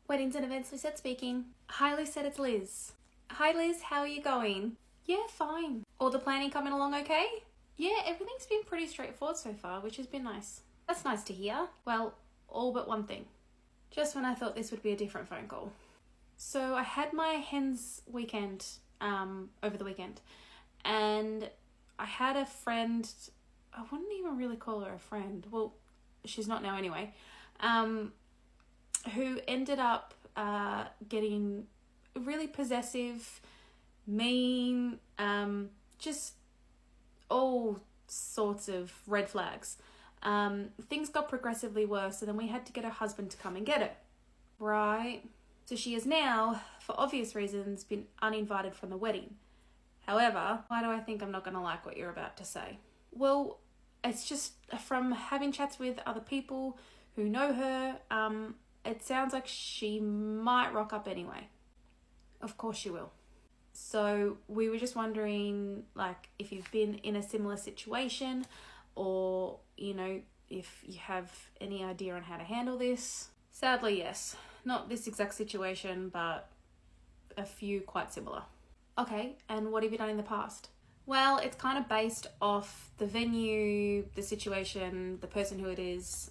Weddings and events, Lisette speaking. Hi Lisette, it's Liz. Hi Liz, how are you going? Yeah, fine. All the planning coming along okay? Yeah, everything's been pretty straightforward so far, which has been nice. That's nice to hear. Well, all but one thing. Just when I thought this would be a different phone call. So I had my hens weekend over the weekend, and I had a friend, I wouldn't even really call her a friend, well, she's not now anyway, who ended up getting really possessive, mean, just all sorts of red flags. Things got progressively worse, and then we had to get her husband to come and get her. Right? So she has now, for obvious reasons, been uninvited from the wedding. However, why do I think I'm not going to like what you're about to say? Well, it's just from having chats with other people who know her, it sounds like she might rock up anyway. Of course she will. So we were just wondering, like, if you've been in a similar situation, or, you know, if you have any idea on how to handle this. Sadly, yes. Not this exact situation, but a few quite similar. Okay, and what have you done in the past? Well, it's kind of based off the venue, the situation, the person who it is.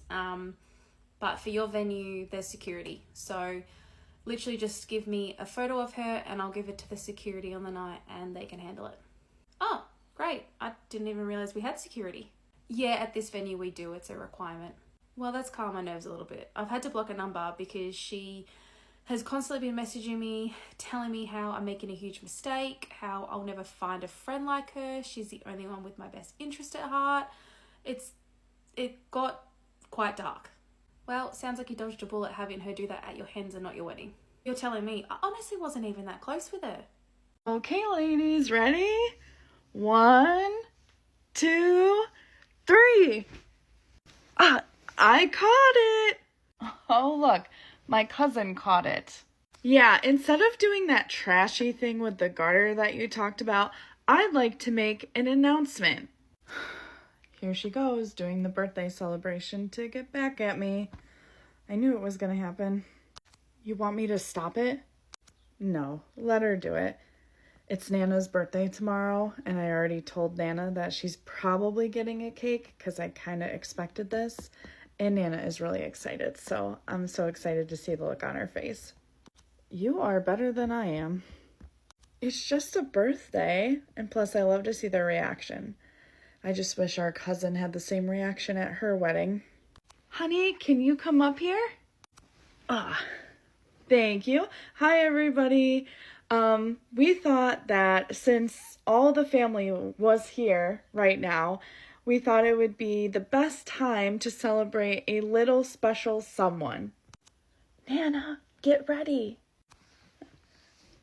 But for your venue, there's security. So literally just give me a photo of her and I'll give it to the security on the night and they can handle it. Oh, great. I didn't even realize we had security. Yeah, at this venue we do. It's a requirement. Well, that's calmed my nerves a little bit. I've had to block a number because she has constantly been messaging me, telling me how I'm making a huge mistake, how I'll never find a friend like her. She's the only one with my best interest at heart. It got quite dark. Well, sounds like you dodged a bullet having her do that at your hens and not your wedding. You're telling me I honestly wasn't even that close with her. Okay, ladies, ready? 1, 2, 3. I caught it. Oh, look, my cousin caught it. Yeah, instead of doing that trashy thing with the garter that you talked about, I'd like to make an announcement. Here she goes, doing the birthday celebration to get back at me. I knew it was going to happen. You want me to stop it? No, let her do it. It's Nana's birthday tomorrow, and I already told Nana that she's probably getting a cake because I kind of expected this. And Nana is really excited, so I'm so excited to see the look on her face. You are better than I am. It's just a birthday, and plus I love to see their reaction. I just wish our cousin had the same reaction at her wedding. Honey, can you come up here? Thank you. Hi, everybody. We thought that since all the family was here right now, we thought it would be the best time to celebrate a little special someone. Nana, get ready.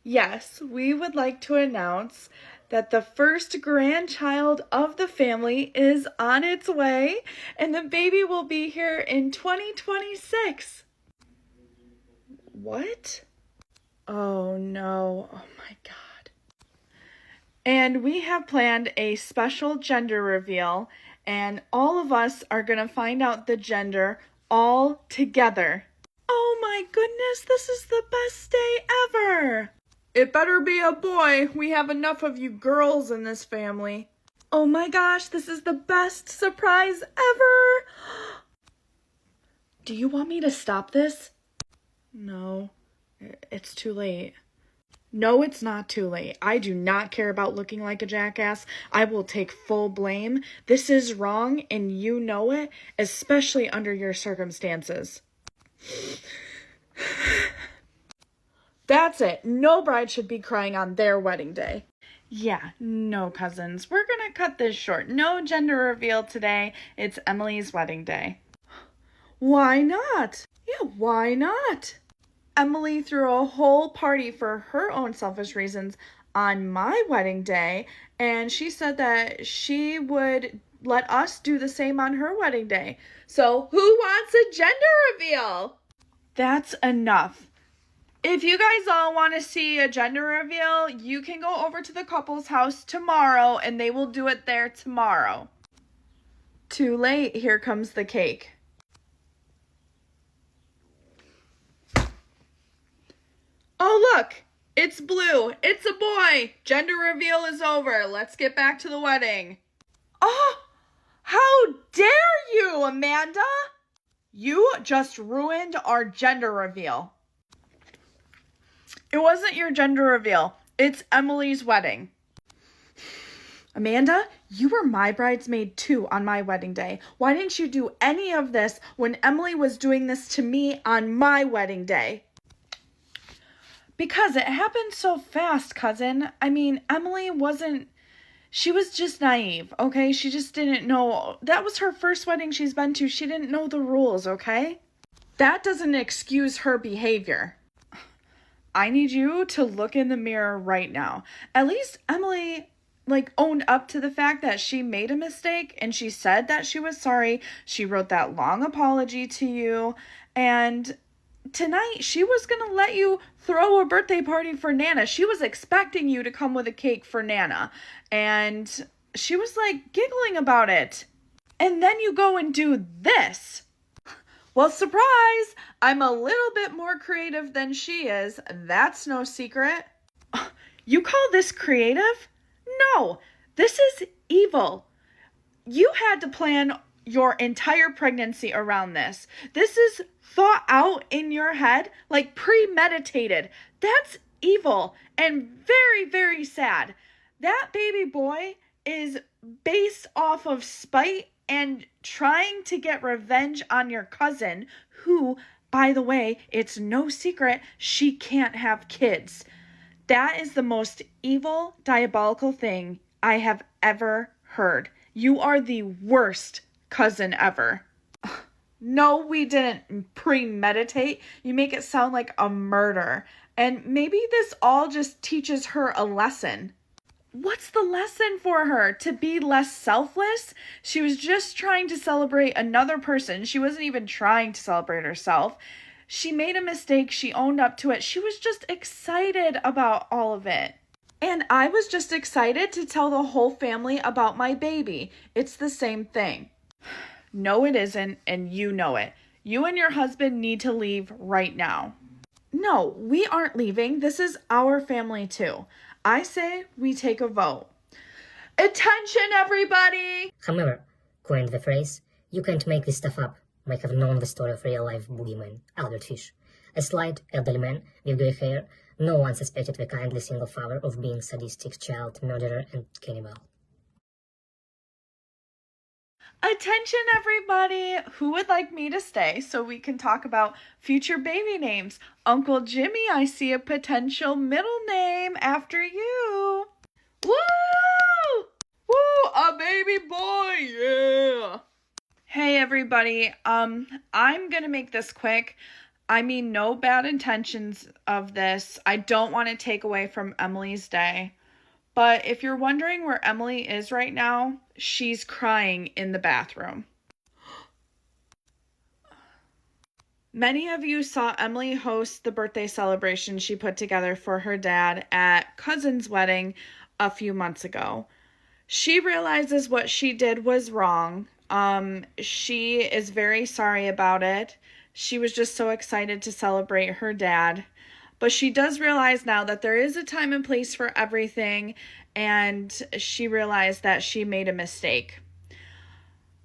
Yes, we would like to announce that the first grandchild of the family is on its way, and the baby will be here in 2026. What? Oh no, oh my God. And we have planned a special gender reveal, and all of us are going to find out the gender all together. Oh my goodness, this is the best day ever. It better be a boy. We have enough of you girls in this family. Oh my gosh, this is the best surprise ever. Do you want me to stop this? No, it's too late. No, it's not too late. I do not care about looking like a jackass. I will take full blame. This is wrong, and you know it, especially under your circumstances. That's it. No bride should be crying on their wedding day. Yeah, no, cousins. We're going to cut this short. No gender reveal today. It's Emily's wedding day. Why not? Yeah, why not? Emily threw a whole party for her own selfish reasons on my wedding day, and she said that she would let us do the same on her wedding day. So who wants a gender reveal? That's enough. If you guys all want to see a gender reveal, you can go over to the couple's house tomorrow, and they will do it there tomorrow. Too late. Here comes the cake. Oh, look, it's Blue. It's a boy. Gender reveal is over. Let's get back to the wedding. Oh, how dare you, Amanda? You just ruined our gender reveal. It wasn't your gender reveal. It's Emily's wedding. Amanda, you were my bridesmaid too on my wedding day. Why didn't you do any of this when Emily was doing this to me on my wedding day? Because it happened so fast, cousin. I mean, she was just naive, okay? She just didn't know. That was her first wedding she's been to. She didn't know the rules, okay? That doesn't excuse her behavior. I need you to look in the mirror right now. At least Emily, owned up to the fact that she made a mistake and she said that she was sorry. She wrote that long apology to you. And tonight she was going to let you throw a birthday party for Nana. She was expecting you to come with a cake for Nana. And she was giggling about it. And then you go and do this. Well, surprise! I'm a little bit more creative than she is. That's no secret. You call this creative? No, this is evil. You had to plan your entire pregnancy around this. This is thought out in your head, premeditated. That's evil and very, very sad. That baby boy is based off of spite and trying to get revenge on your cousin, who, by the way, it's no secret, she can't have kids. That is the most evil, diabolical thing I have ever heard. You are the worst cousin ever. No, we didn't premeditate. You make it sound like a murder. And maybe this all just teaches her a lesson. What's the lesson for her? To be less selfless? She was just trying to celebrate another person. She wasn't even trying to celebrate herself. She made a mistake. She owned up to it. She was just excited about all of it. And I was just excited to tell the whole family about my baby. It's the same thing. No, it isn't, and you know it. You and your husband need to leave right now. No, we aren't leaving. This is our family too. I say we take a vote. Attention, everybody! However, coined the phrase, "You can't make this stuff up," might have known the story of real-life boogeyman, Albert Fish. A slight, elderly man with grey hair, no one suspected the kindly single father of being sadistic child murderer and cannibal. Attention, everybody! Who would like me to stay so we can talk about future baby names? Uncle Jimmy, I see a potential middle name after you. Woo! Woo! A baby boy! Yeah! Hey, everybody. I'm gonna make this quick. I mean, no bad intentions of this. I don't want to take away from Emily's day. But if you're wondering where Emily is right now, she's crying in the bathroom. Many of you saw Emily host the birthday celebration she put together for her dad at cousin's wedding a few months ago. She realizes what she did was wrong. She is very sorry about it. She was just so excited to celebrate her dad. But she does realize now that there is a time and place for everything, and she realized that she made a mistake.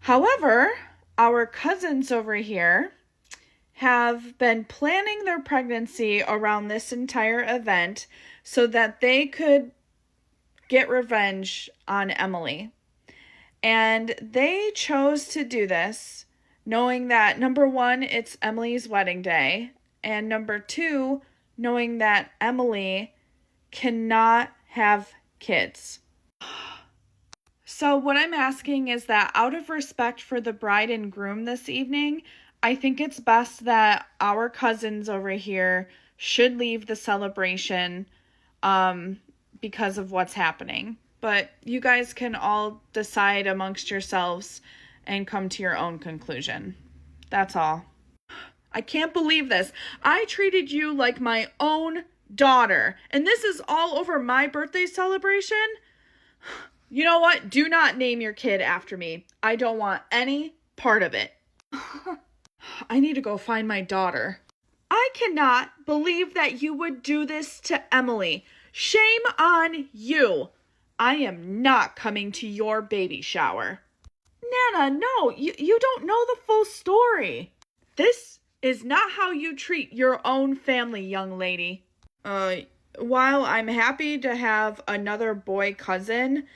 However, our cousins over here have been planning their pregnancy around this entire event so that they could get revenge on Emily. And they chose to do this knowing that, number one, it's Emily's wedding day, and number two, knowing that Emily cannot have kids. So what I'm asking is that out of respect for the bride and groom this evening, I think it's best that our cousins over here should leave the celebration because of what's happening. But you guys can all decide amongst yourselves and come to your own conclusion. That's all. I can't believe this. I treated you like my own daughter, and this is all over my birthday celebration? You know what? Do not name your kid after me. I don't want any part of it. I need to go find my daughter. I cannot believe that you would do this to Emily. Shame on you. I am not coming to your baby shower. Nana, no, you don't know the full story. This is not how you treat your own family, young lady. While I'm happy to have another boy cousin,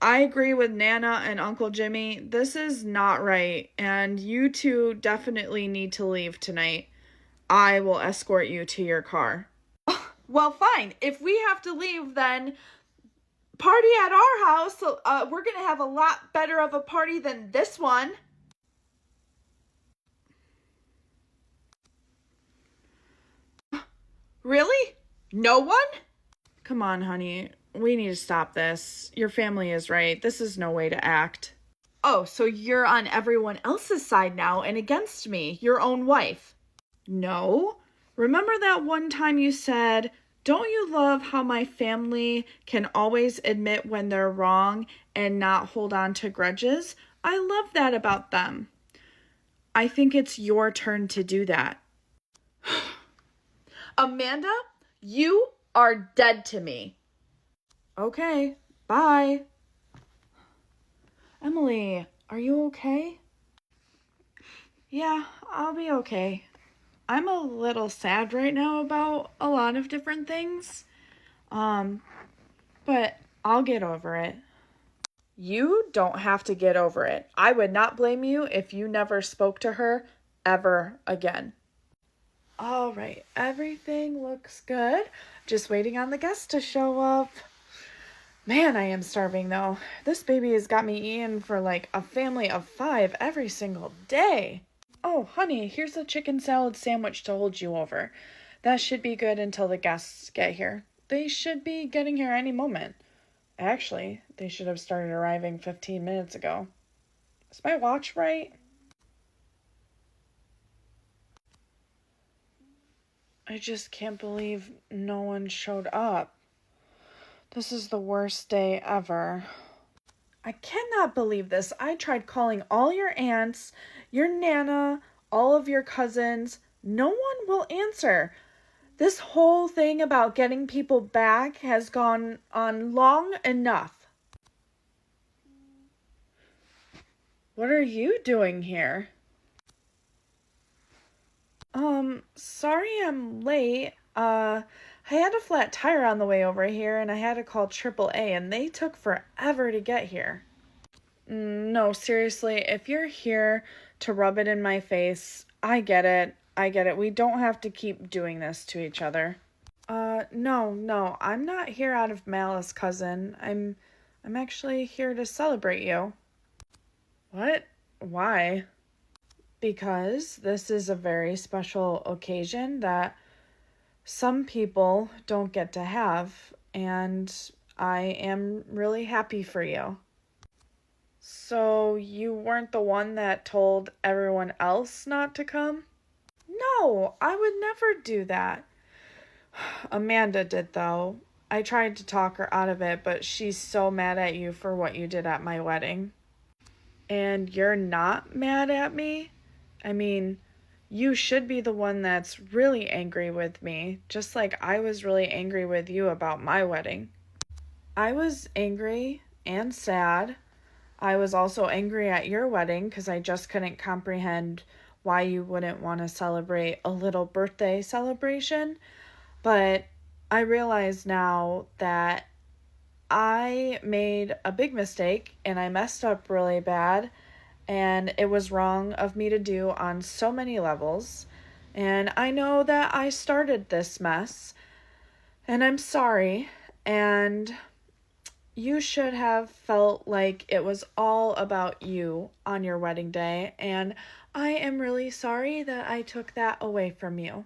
I agree with Nana and Uncle Jimmy. This is not right, and you two definitely need to leave tonight. I will escort you to your car. Well, fine. If we have to leave, then party at our house. We're going to have a lot better of a party than this one. Really? No one? Come on, honey. We need to stop this. Your family is right. This is no way to act. Oh, so you're on everyone else's side now and against me, your own wife. No. Remember that one time you said, "Don't you love how my family can always admit when they're wrong and not hold on to grudges?" I love that about them. I think it's your turn to do that. Amanda, you are dead to me. Okay, bye. Emily, are you okay? Yeah, I'll be okay. I'm a little sad right now about a lot of different things. But I'll get over it. You don't have to get over it. I would not blame you if you never spoke to her ever again. All right, everything looks good. Just waiting on the guests to show up. Man, I am starving though. This baby has got me eating for like a family of 5 every single day. Oh, honey, here's a chicken salad sandwich to hold you over. That should be good until the guests get here. They should be getting here any moment. Actually, they should have started arriving 15 minutes ago. Is my watch right? I just can't believe no one showed up. This is the worst day ever. I cannot believe this. I tried calling all your aunts, your Nana, all of your cousins. No one will answer. This whole thing about getting people back has gone on long enough. What are you doing here? Sorry I'm late. I had a flat tire on the way over here and I had to call AAA and they took forever to get here. No, seriously, if you're here to rub it in my face, I get it. We don't have to keep doing this to each other. No, I'm not here out of malice, cousin. I'm actually here to celebrate you. What? Why? Because this is a very special occasion that some people don't get to have, and I am really happy for you. So you weren't the one that told everyone else not to come? No, I would never do that. Amanda did, though. I tried to talk her out of it, but she's so mad at you for what you did at my wedding. And you're not mad at me? I mean, you should be the one that's really angry with me, just like I was really angry with you about my wedding. I was angry and sad. I was also angry at your wedding because I just couldn't comprehend why you wouldn't want to celebrate a little birthday celebration. But I realize now that I made a big mistake and I messed up really bad, and it was wrong of me to do on so many levels. And I know that I started this mess, and I'm sorry, and you should have felt like it was all about you on your wedding day, and I am really sorry that I took that away from you.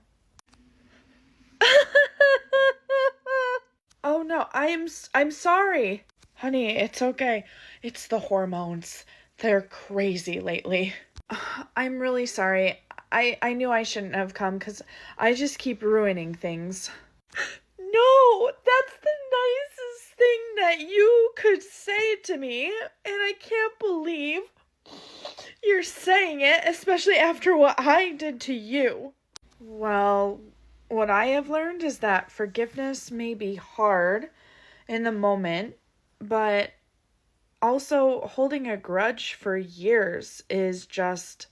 Oh no, I'm sorry. Honey, it's okay. It's the hormones. They're crazy lately. I'm really sorry. I knew I shouldn't have come because I just keep ruining things. No, that's the nicest thing that you could say to me, and I can't believe you're saying it, especially after what I did to you. Well, what I have learned is that forgiveness may be hard in the moment, but also holding a grudge for years is just,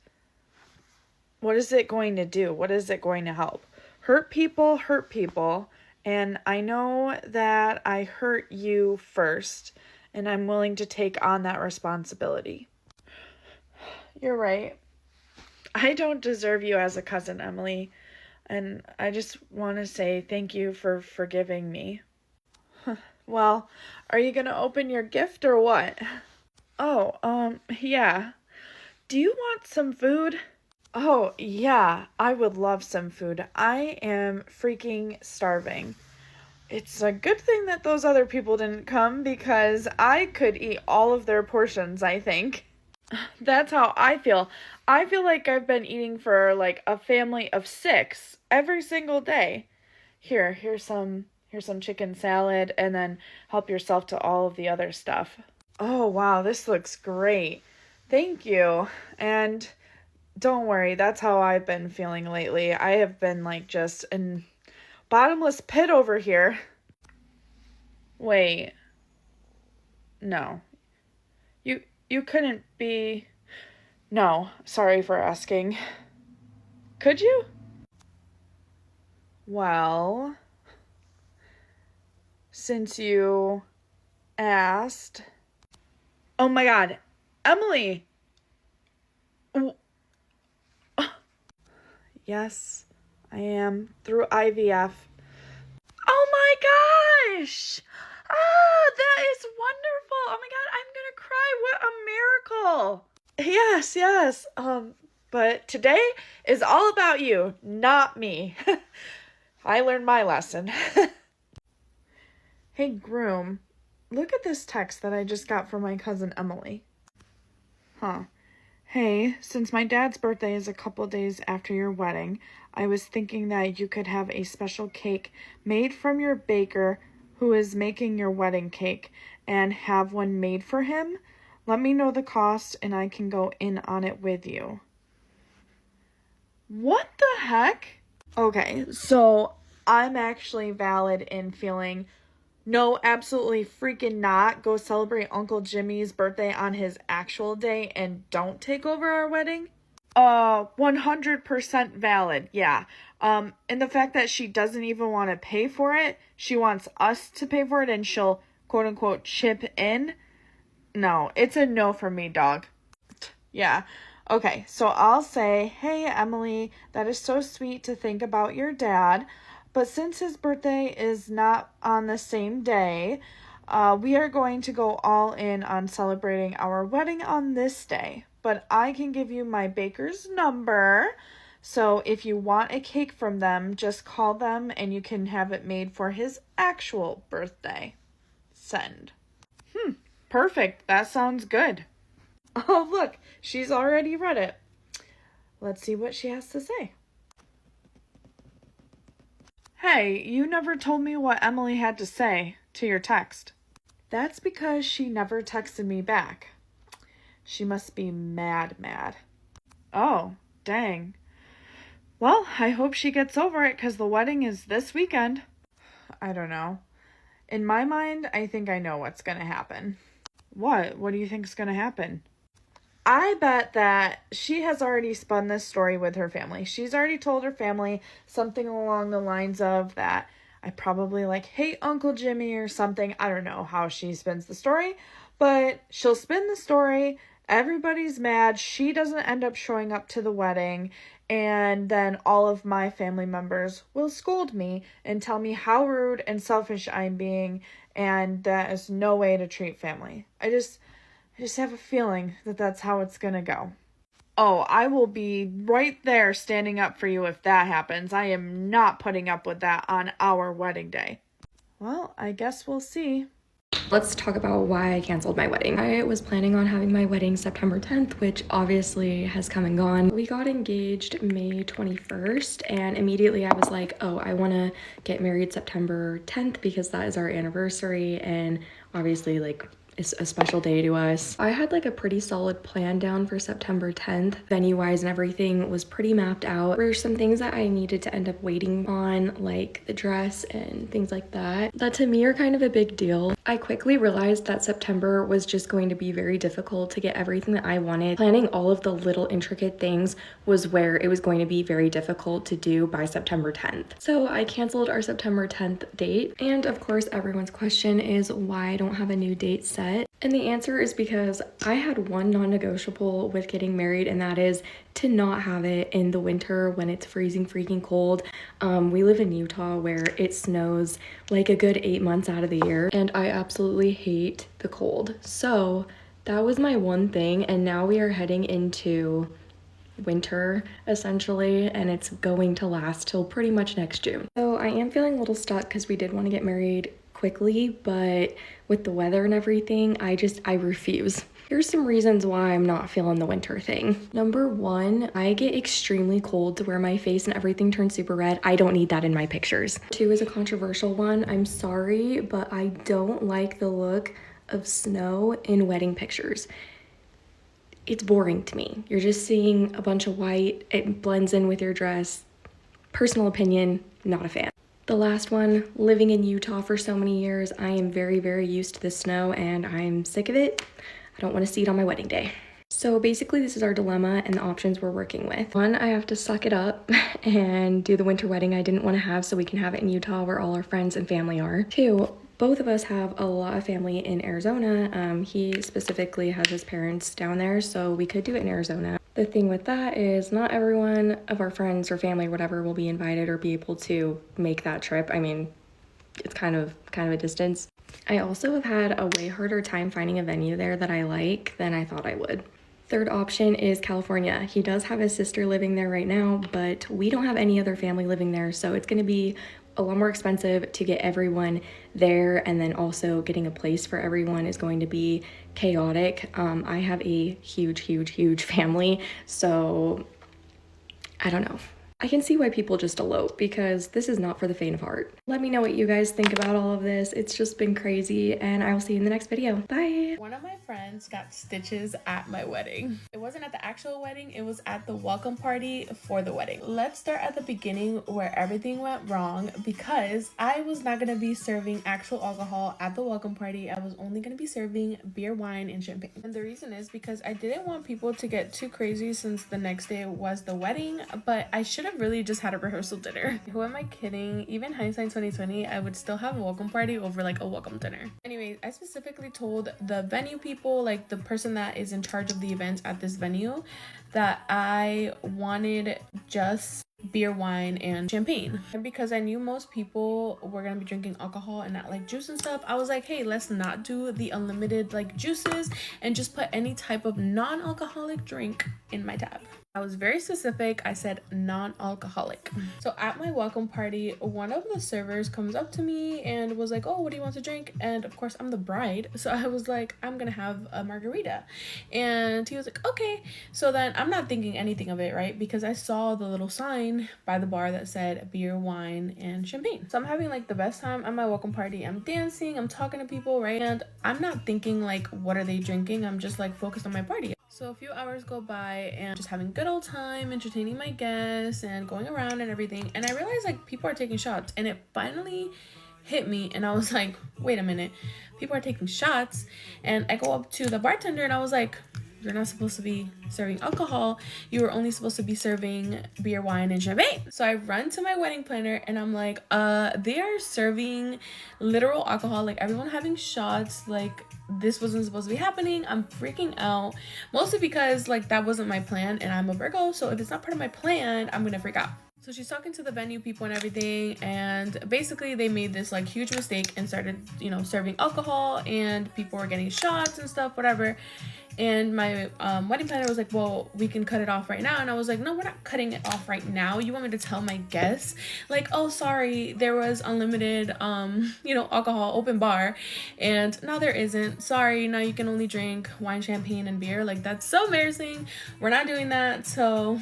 what is it going to do? What is it going to help? Hurt people, and I know that I hurt you first, and I'm willing to take on that responsibility. You're right. I don't deserve you as a cousin, Emily, and I just want to say thank you for forgiving me. Well, are you going to open your gift or what? Oh, yeah. Do you want some food? Oh, yeah, I would love some food. I am freaking starving. It's a good thing that those other people didn't come because I could eat all of their portions, I think. That's how I feel. I feel like I've been eating for like a family of 6 every single day. Here's some chicken salad, and then help yourself to all of the other stuff. Oh, wow, this looks great. Thank you. And don't worry, that's how I've been feeling lately. I have been like just in bottomless pit over here. Wait. No. You couldn't be. No, sorry for asking. Could you? Well, since you asked. Oh my god. Emily. Yes, I am through IVF. Oh my gosh! Ah, that is wonderful! Oh my god, I'm gonna cry. What a miracle! Yes. But today is all about you, not me. I learned my lesson. Hey, groom, look at this text that I just got from my cousin Emily. Huh. Hey, since my dad's birthday is a couple days after your wedding, I was thinking that you could have a special cake made from your baker who is making your wedding cake and have one made for him. Let me know the cost and I can go in on it with you. What the heck? Okay, so I'm actually valid in feeling no, absolutely freaking not. Go celebrate Uncle Jimmy's birthday on his actual day and don't take over our wedding? 100% valid, yeah. And the fact that she doesn't even want to pay for it, she wants us to pay for it and she'll quote unquote chip in. No, it's a no for me, dog. Yeah. Okay, so I'll say, hey, Emily, that is so sweet to think about your dad. But since his birthday is not on the same day, we are going to go all in on celebrating our wedding on this day. But I can give you my baker's number. So if you want a cake from them, just call them and you can have it made for his actual birthday. Send. Perfect. That sounds good. Oh, look, she's already read it. Let's see what she has to say. Hey, you never told me what Emily had to say to your text. That's because she never texted me back. She must be mad. Oh, dang. Well, I hope she gets over it because the wedding is this weekend. I don't know. In my mind, I think I know what's going to happen. What? What do you think is going to happen? I bet that she has already spun this story with her family. She's already told her family something along the lines of that I probably hate Uncle Jimmy or something. I don't know how she spins the story, but she'll spin the story. Everybody's mad. She doesn't end up showing up to the wedding. And then all of my family members will scold me and tell me how rude and selfish I'm being. And that is no way to treat family. I just have a feeling that that's how it's gonna go. Oh, I will be right there standing up for you if that happens. I am not putting up with that on our wedding day. Well, I guess we'll see. Let's talk about why I canceled my wedding. I was planning on having my wedding September 10th, which obviously has come and gone. We got engaged May 21st, and immediately I was like, oh, I want to get married September 10th because that is our anniversary, and obviously is a special day to us. I had like a pretty solid plan down for September 10th. Venue-wise and everything was pretty mapped out. There were some things that I needed to end up waiting on, like the dress and things like that to me are kind of a big deal. I quickly realized that September was just going to be very difficult to get everything that I wanted. Planning all of the little intricate things was where it was going to be very difficult to do by September 10th. So I canceled our September 10th date. And of course, everyone's question is why I don't have a new date set. And the answer is because I had one non-negotiable with getting married, and that is to not have it in the winter when it's freezing freaking cold. We live in Utah where it snows like a good 8 months out of the year, and I absolutely hate the cold. So that was my one thing, and now we are heading into winter essentially, and it's going to last till pretty much next June. So I am feeling a little stuck because we did want to get married quickly, but with the weather and everything, I refuse. Here's some reasons why I'm not feeling the winter thing. Number one, I get extremely cold to where my face and everything turns super red. I don't need that in my pictures. Two is a controversial one. I'm sorry, but I don't like the look of snow in wedding pictures. It's boring to me. You're just seeing a bunch of white. It blends in with your dress. Personal opinion, not a fan. The last one, living in Utah for so many years, I am very, very used to the snow and I'm sick of it. I don't want to see it on my wedding day. So basically this is our dilemma and the options we're working with. One, I have to suck it up and do the winter wedding I didn't want to have so we can have it in Utah where all our friends and family are. Two, both of us have a lot of family in Arizona. He specifically has his parents down there, so we could do it in Arizona. The thing with that is not everyone of our friends or family or whatever will be invited or be able to make that trip. I mean, it's kind of a distance. I also have had a way harder time finding a venue there that I like than I thought I would. Third option is California. He does have his sister living there right now, but we don't have any other family living there, so it's going to be a lot more expensive to get everyone there, and then also getting a place for everyone is going to be chaotic. I have a huge family, so I don't know. I can see why people just elope because this is not for the faint of heart. Let me know what you guys think about all of this. It's just been crazy, and I will see you in the next video. Bye! One of my friends got stitches at my wedding. It wasn't at the actual wedding, it was at the welcome party for the wedding. Let's start at the beginning where everything went wrong because I was not going to be serving actual alcohol at the welcome party. I was only going to be serving beer, wine, and champagne. And the reason is because I didn't want people to get too crazy since the next day was the wedding, but I should have really just had a rehearsal dinner. Who am I kidding? Even hindsight 2020, I would still have a welcome party over like a welcome dinner. Anyways, I specifically told the venue people, like the person that is in charge of the events at this venue, that I wanted just beer, wine, and champagne. And because I knew most people were gonna be drinking alcohol and not like juice and stuff, I was like, hey, let's not do the unlimited like juices and just put any type of non-alcoholic drink in my tab. I was very specific. I said non-alcoholic. So at my welcome party, one of the servers comes up to me and was like, oh, what do you want to drink? And of course I'm the bride, so I was like, I'm gonna have a margarita. And he was like, okay. So then I'm not thinking anything of it, right? Because I saw the little sign by the bar that said beer, wine, and champagne. So I'm having like the best time at my welcome party. I'm dancing, I'm talking to people, right? And I'm not thinking like, what are they drinking? I'm just like focused on my party. So a few hours go by and just having good old time, entertaining my guests and going around and everything. And I realized like people are taking shots, and it finally hit me, and I was like, wait a minute, people are taking shots. And I go up to the bartender and I was like, you're not supposed to be serving alcohol. You were only supposed to be serving beer, wine, and champagne. So I run to my wedding planner and I'm like, they are serving literal alcohol, like everyone having shots, like this wasn't supposed to be happening. I'm freaking out, mostly because like that wasn't my plan and I'm a Virgo, so if it's not part of my plan, I'm gonna freak out. So she's talking to the venue people and everything, and basically they made this like huge mistake and started, you know, serving alcohol, and people were getting shots and stuff, whatever. And my wedding planner was like, well, we can cut it off right now. And I was like, no, we're not cutting it off right now. You want me to tell my guests like, oh, sorry, there was unlimited you know, alcohol, open bar, and now there isn't. Sorry, now you can only drink wine, champagne, and beer. Like, that's so embarrassing. We're not doing that. So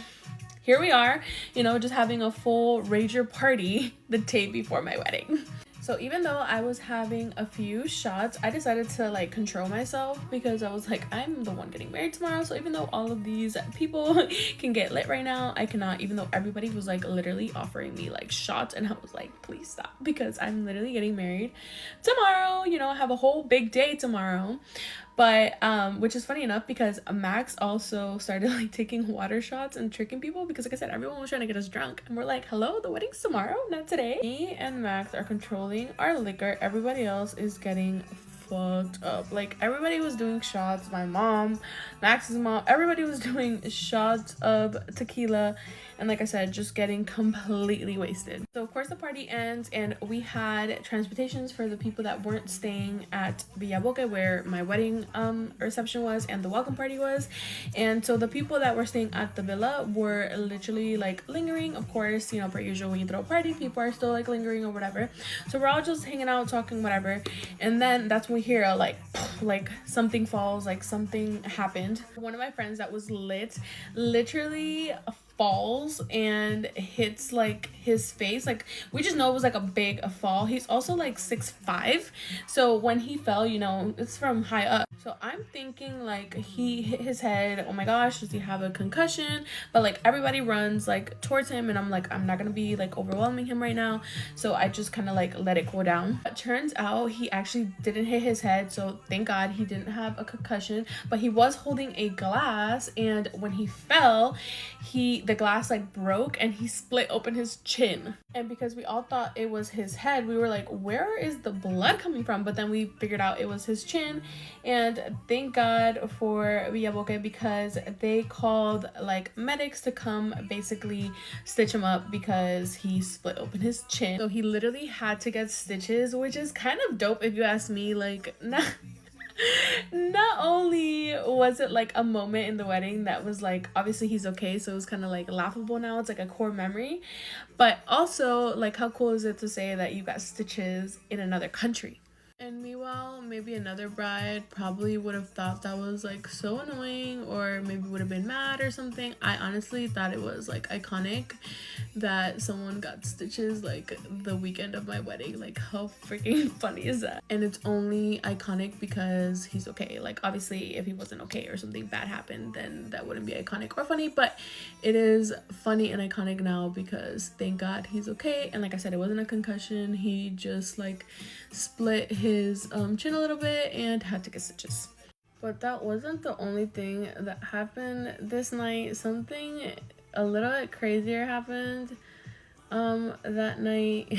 here we are, you know, just having a full rager party the day before my wedding. So even though I was having a few shots, I decided to like control myself because I was like, I'm the one getting married tomorrow. So even though all of these people can get lit right now, I cannot, even though everybody was like literally offering me like shots, and I was like, please stop, because I'm literally getting married tomorrow. You know, I have a whole big day tomorrow. But which is funny enough because Max also started like taking water shots and tricking people, because like I said, everyone was trying to get us drunk, and we're like, hello, the wedding's tomorrow, not today. Me and Max are controlling our liquor. Everybody else is getting fucked up. Like everybody was doing shots. My mom, Max's mom, everybody was doing shots of tequila, and like I said, just getting completely wasted. So of course the party ends, and we had transportations for the people that weren't staying at Villaboque, where my wedding reception was and the welcome party was. And so the people that were staying at the villa were literally like lingering. Of course, you know, per usual, when you throw a party, people are still like lingering or whatever. So we're all just hanging out, talking, whatever. And then that's when we hear a like something falls, like something happened. One of my friends that was lit literally falls and hits like his face. Like we just know it was like a fall. He's also like 6'5", so when he fell, you know, it's from high up. So I'm thinking like he hit his head. Oh my gosh, does he have a concussion? But like everybody runs like towards him, and I'm like, I'm not gonna be like overwhelming him right now, so I just kind of like let it go down. It turns out he actually didn't hit his head, so thank God he didn't have a concussion. But he was holding a glass, and when he fell, the glass like broke and he split open his chin. And because we all thought it was his head, we were like, where is the blood coming from? But then we figured out it was his chin. And thank God for Villaboque, because they called like medics to come basically stitch him up because he split open his chin. So he literally had to get stitches, which is kind of dope if you ask me. Like, not only was it like a moment in the wedding that was like, obviously he's okay, so it was kind of like laughable now, it's like a core memory, but also like how cool is it to say that you got stitches in another country. And meanwhile, maybe another bride probably would have thought that was like so annoying, or maybe would have been mad or something. I honestly thought it was like iconic that someone got stitches like the weekend of my wedding. Like how freaking funny is that? And it's only iconic because he's okay. Like obviously if he wasn't okay or something bad happened, then that wouldn't be iconic or funny, but it is funny and iconic now because thank God he's okay. And like I said, it wasn't a concussion. He just like split his chin a little bit and had to get stitches. But that wasn't the only thing that happened this night. Something a little bit crazier happened that night.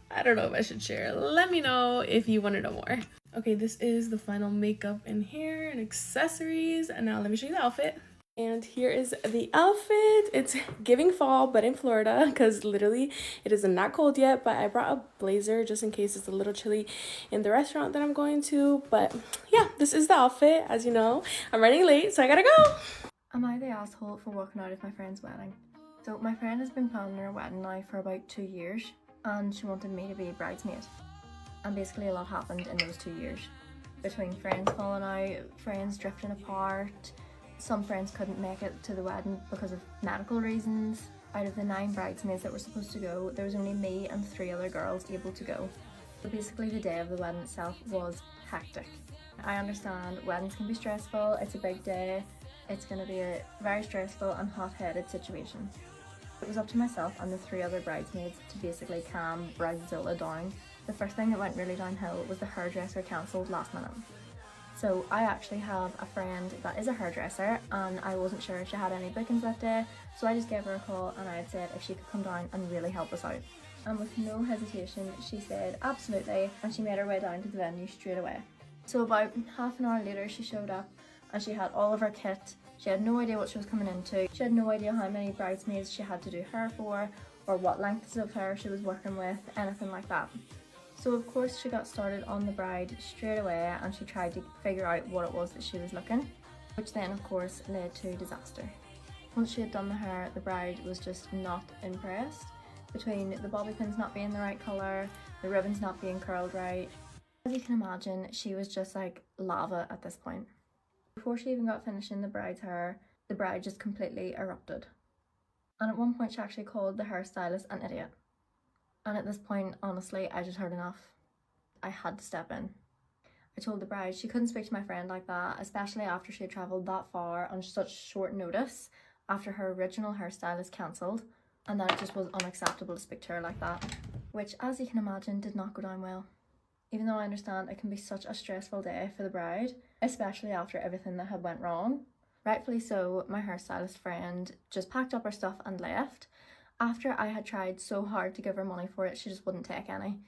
I don't know if I should share. Let me know if you want to know more. Okay, this is the final makeup and hair and accessories, and now let me show you the outfit. And here is the outfit. It's giving fall, but in Florida, because literally it is not cold yet, but I brought a blazer just in case it's a little chilly in the restaurant that I'm going to. But yeah, this is the outfit. As you know, I'm running late, so I gotta go. Am I the asshole for walking out of my friend's wedding? So my friend has been planning her wedding now for about 2 years, and she wanted me to be bridesmaid. And basically a lot happened in those 2 years. Between friends falling out, friends drifting apart, some friends couldn't make it to the wedding because of medical reasons. Out of the 9 bridesmaids that were supposed to go, there was only me and 3 other girls able to go. So basically the day of the wedding itself was hectic. I understand weddings can be stressful, it's a big day, it's going to be a very stressful and hot-headed situation. It was up to myself and the 3 other bridesmaids to basically calm Bridezilla down. The first thing that went really downhill was the hairdresser cancelled last minute. So I actually have a friend that is a hairdresser, and I wasn't sure if she had any bookings that day, so I just gave her a call and I had said if she could come down and really help us out. And with no hesitation she said absolutely, and she made her way down to the venue straight away. So about half an hour later she showed up and she had all of her kit. She had no idea what she was coming into. She had no idea how many bridesmaids she had to do hair for, or what lengths of hair she was working with, anything like that. So of course she got started on the bride straight away, and she tried to figure out what it was that she was looking, which then of course led to disaster. Once she had done the hair, the bride was just not impressed, between the bobby pins not being the right colour, the ribbons not being curled right. As you can imagine, she was just like lava at this point. Before she even got finishing the bride's hair, the bride just completely erupted. And at one point she actually called the hairstylist an idiot. And at this point, honestly, I just heard enough. I had to step in. I told the bride she couldn't speak to my friend like that, especially after she had travelled that far on such short notice after her original hairstylist cancelled, and that it just was unacceptable to speak to her like that, which, as you can imagine, did not go down well. Even though I understand it can be such a stressful day for the bride, especially after everything that had went wrong. Rightfully so, my hairstylist friend just packed up her stuff and left. After I had tried so hard to give her money for it, she just wouldn't take any.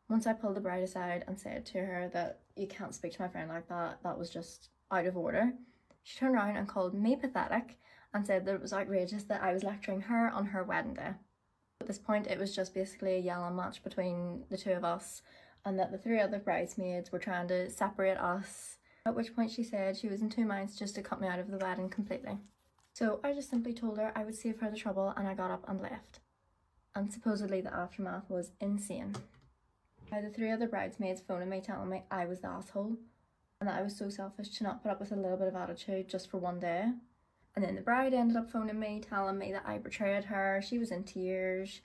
Once I pulled the bride aside and said to her that you can't speak to my friend like that, that was just out of order, she turned around and called me pathetic and said that it was outrageous that I was lecturing her on her wedding day. At this point, it was just basically a yelling match between the two of us, and that the three other bridesmaids were trying to separate us, at which point she said she was in two minds just to cut me out of the wedding completely. So I just simply told her I would save her the trouble, and I got up and left. And supposedly the aftermath was insane. I had the three other bridesmaids phoning me telling me I was the asshole, and that I was so selfish to not put up with a little bit of attitude just for one day. And then the bride ended up phoning me telling me that I betrayed her, she was in tears,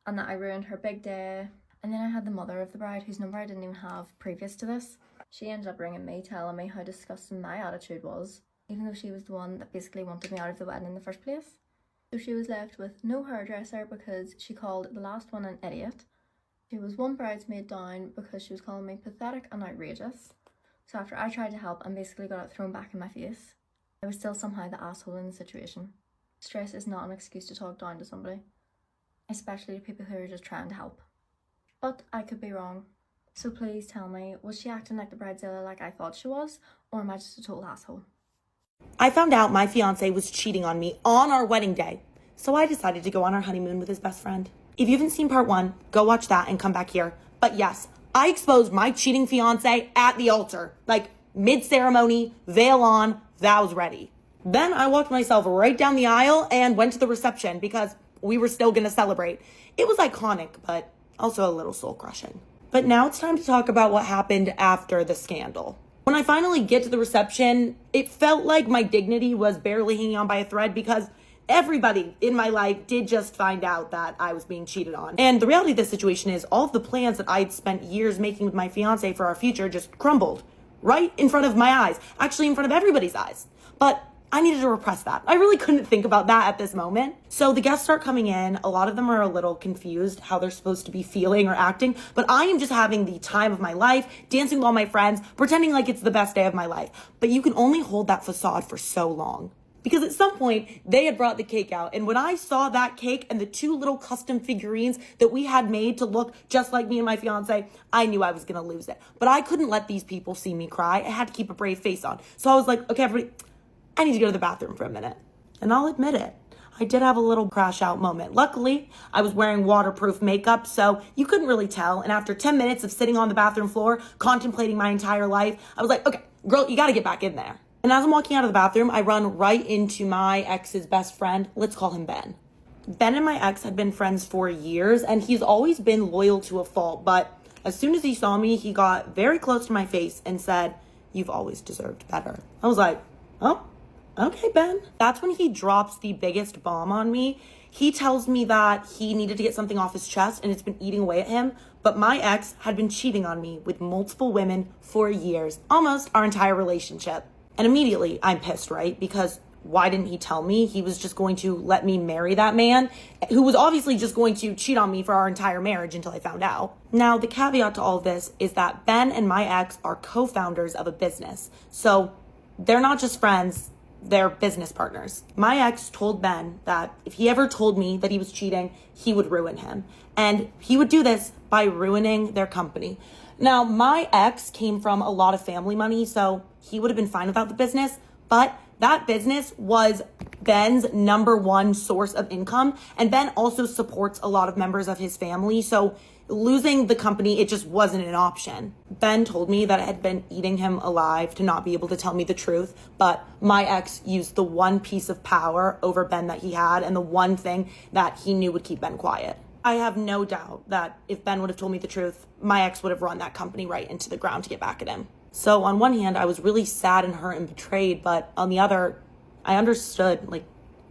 and that I ruined her big day. And then I had the mother of the bride, whose number I didn't even have previous to this. She ended up ringing me telling me how disgusting my attitude was, even though she was the one that basically wanted me out of the wedding in the first place. So she was left with no hairdresser because she called the last one an idiot. She was one bridesmaid down because she was calling me pathetic and outrageous. So after I tried to help and basically got it thrown back in my face, I was still somehow the asshole in the situation. Stress is not an excuse to talk down to somebody, especially to people who are just trying to help. But I could be wrong. So please tell me, was she acting like the bridezilla like I thought she was, or am I just a total asshole? I found out my fiance was cheating on me on our wedding day, so I decided to go on our honeymoon with his best friend. If you haven't seen part 1, go watch that and come back here. But yes, I exposed my cheating fiance at the altar, like mid-ceremony, veil on, vows ready. Then I walked myself right down the aisle and went to the reception because we were still gonna celebrate. It was iconic, but also a little soul-crushing. But now it's time to talk about what happened after the scandal. When I finally get to the reception, it felt like my dignity was barely hanging on by a thread because everybody in my life did just find out that I was being cheated on. And the reality of this situation is all of the plans that I'd spent years making with my fiance for our future just crumbled right in front of my eyes, actually in front of everybody's eyes. But I needed to repress that. I really couldn't think about that at this moment. So the guests start coming in. A lot of them are a little confused how they're supposed to be feeling or acting, but I am just having the time of my life, dancing with all my friends, pretending like it's the best day of my life. But you can only hold that facade for so long. Because at some point, they had brought the cake out. And when I saw that cake and the 2 little custom figurines that we had made to look just like me and my fiance, I knew I was going to lose it. But I couldn't let these people see me cry. I had to keep a brave face on. So I was like, okay, everybody, I need to go to the bathroom for a minute. And I'll admit it, I did have a little crash out moment. Luckily, I was wearing waterproof makeup, so you couldn't really tell. And after 10 minutes of sitting on the bathroom floor, contemplating my entire life, I was like, okay, girl, you got to get back in there. And as I'm walking out of the bathroom, I run right into my ex's best friend. Let's call him Ben. Ben and my ex had been friends for years, and he's always been loyal to a fault. But as soon as he saw me, he got very close to my face and said, "You've always deserved better." I was like, oh, okay, Ben. That's when he drops the biggest bomb on me. He tells me that he needed to get something off his chest and it's been eating away at him. But my ex had been cheating on me with multiple women for years, almost our entire relationship. And immediately I'm pissed, right? Because why didn't he tell me he was just going to let me marry that man who was obviously just going to cheat on me for our entire marriage until I found out? Now, the caveat to all of this is that Ben and my ex are co-founders of a business. So they're not just friends, they're business partners. My ex told Ben that if he ever told me that he was cheating, he would ruin him. And he would do this by ruining their company. Now, my ex came from a lot of family money, so he would have been fine without the business, but that business was Ben's #1 source of income, and Ben also supports a lot of members of his family, so losing the company, it just wasn't an option. Ben told me that it had been eating him alive to not be able to tell me the truth, but my ex used the one piece of power over Ben that he had and the one thing that he knew would keep Ben quiet. I have no doubt that if Ben would have told me the truth, my ex would have run that company right into the ground to get back at him. So on one hand, I was really sad and hurt and betrayed, but on the other, I understood,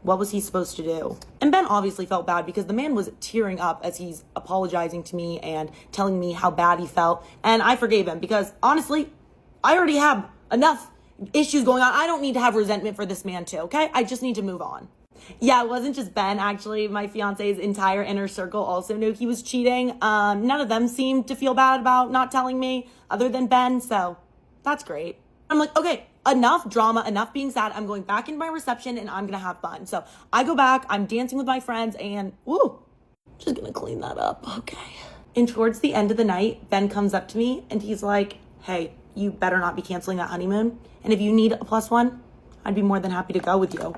What was he supposed to do? And Ben obviously felt bad because the man was tearing up as he's apologizing to me and telling me how bad he felt. And I forgave him because honestly, I already have enough issues going on. I don't need to have resentment for this man too, okay? I just need to move on. Yeah, it wasn't just Ben, actually. My fiance's entire inner circle also knew he was cheating. None of them seemed to feel bad about not telling me other than Ben, so that's great. I'm like, okay, enough drama, enough being sad. I'm going back into my reception and I'm gonna have fun. So I go back, I'm dancing with my friends, and just gonna clean that up, okay. And towards the end of the night, Ben comes up to me and he's like, hey, you better not be canceling that honeymoon. And if you need a +1, I'd be more than happy to go with you.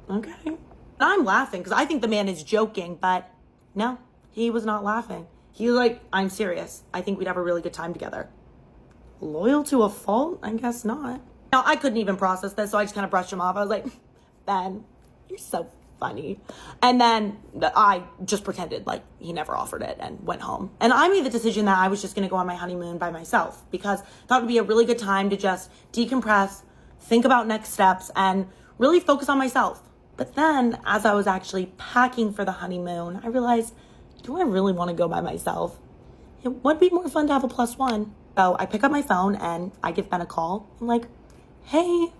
Okay. And I'm laughing because I think the man is joking, but no, he was not laughing. He was like, I'm serious. I think we'd have a really good time together. Loyal to a fault? I guess not. Now, I couldn't even process this, so I just kind of brushed him off. I was like, Ben, you're so funny. And then I just pretended like he never offered it and went home. And I made the decision that I was just going to go on my honeymoon by myself because I thought it would be a really good time to just decompress, think about next steps, and really focus on myself. But then, as I was actually packing for the honeymoon, I realized, do I really want to go by myself? It would be more fun to have a +1. So I pick up my phone and I give Ben a call. I'm like, hey,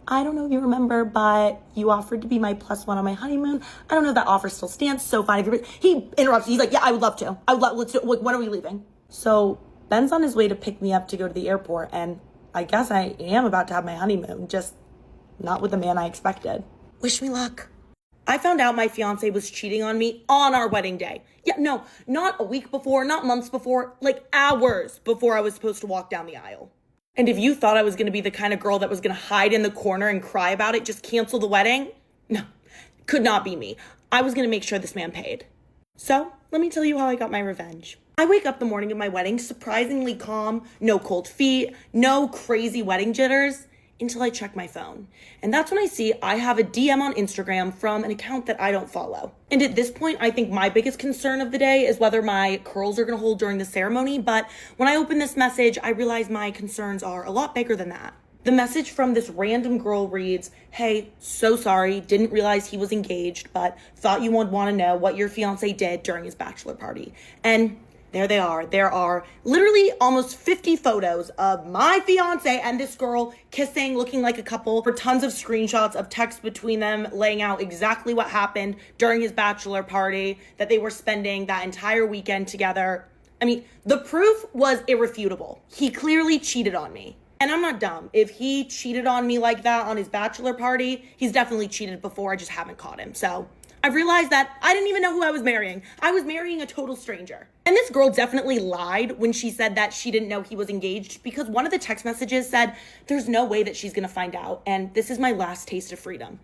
I don't know if you remember, but you offered to be my +1 on my honeymoon. I don't know if that offer still stands. So fine. He interrupts. He's like, yeah, I would love to. Let's do it. When are we leaving? So Ben's on his way to pick me up to go to the airport. And I guess I am about to have my honeymoon, just not with the man I expected. Wish me luck. I found out my fiance was cheating on me on our wedding day. Yeah, no, not a week before, not months before, like hours before I was supposed to walk down the aisle. And if you thought I was going to be the kind of girl that was going to hide in the corner and cry about it, just cancel the wedding, no, could not be me. I was going to make sure this man paid. So let me tell you how I got my revenge. I wake up the morning of my wedding surprisingly calm, no cold feet, no crazy wedding jitters, until I check my phone. And that's when I see I have a DM on Instagram from an account that I don't follow. And at this point, I think my biggest concern of the day is whether my curls are gonna hold during the ceremony. But when I open this message, I realize my concerns are a lot bigger than that. The message from this random girl reads, hey, so sorry, didn't realize he was engaged, but thought you would wanna know what your fiance did during his bachelor party. And there they are. There are literally almost 50 photos of my fiance and this girl kissing, looking like a couple, for tons of screenshots of text between them, laying out exactly what happened during his bachelor party, that they were spending that entire weekend together. I mean, the proof was irrefutable. He clearly cheated on me. And I'm not dumb. If he cheated on me like that on his bachelor party, he's definitely cheated before. I just haven't caught him. So I've realized that I didn't even know who I was marrying. I was marrying a total stranger. And this girl definitely lied when she said that she didn't know he was engaged, because one of the text messages said, there's no way that she's gonna find out, and this is my last taste of freedom.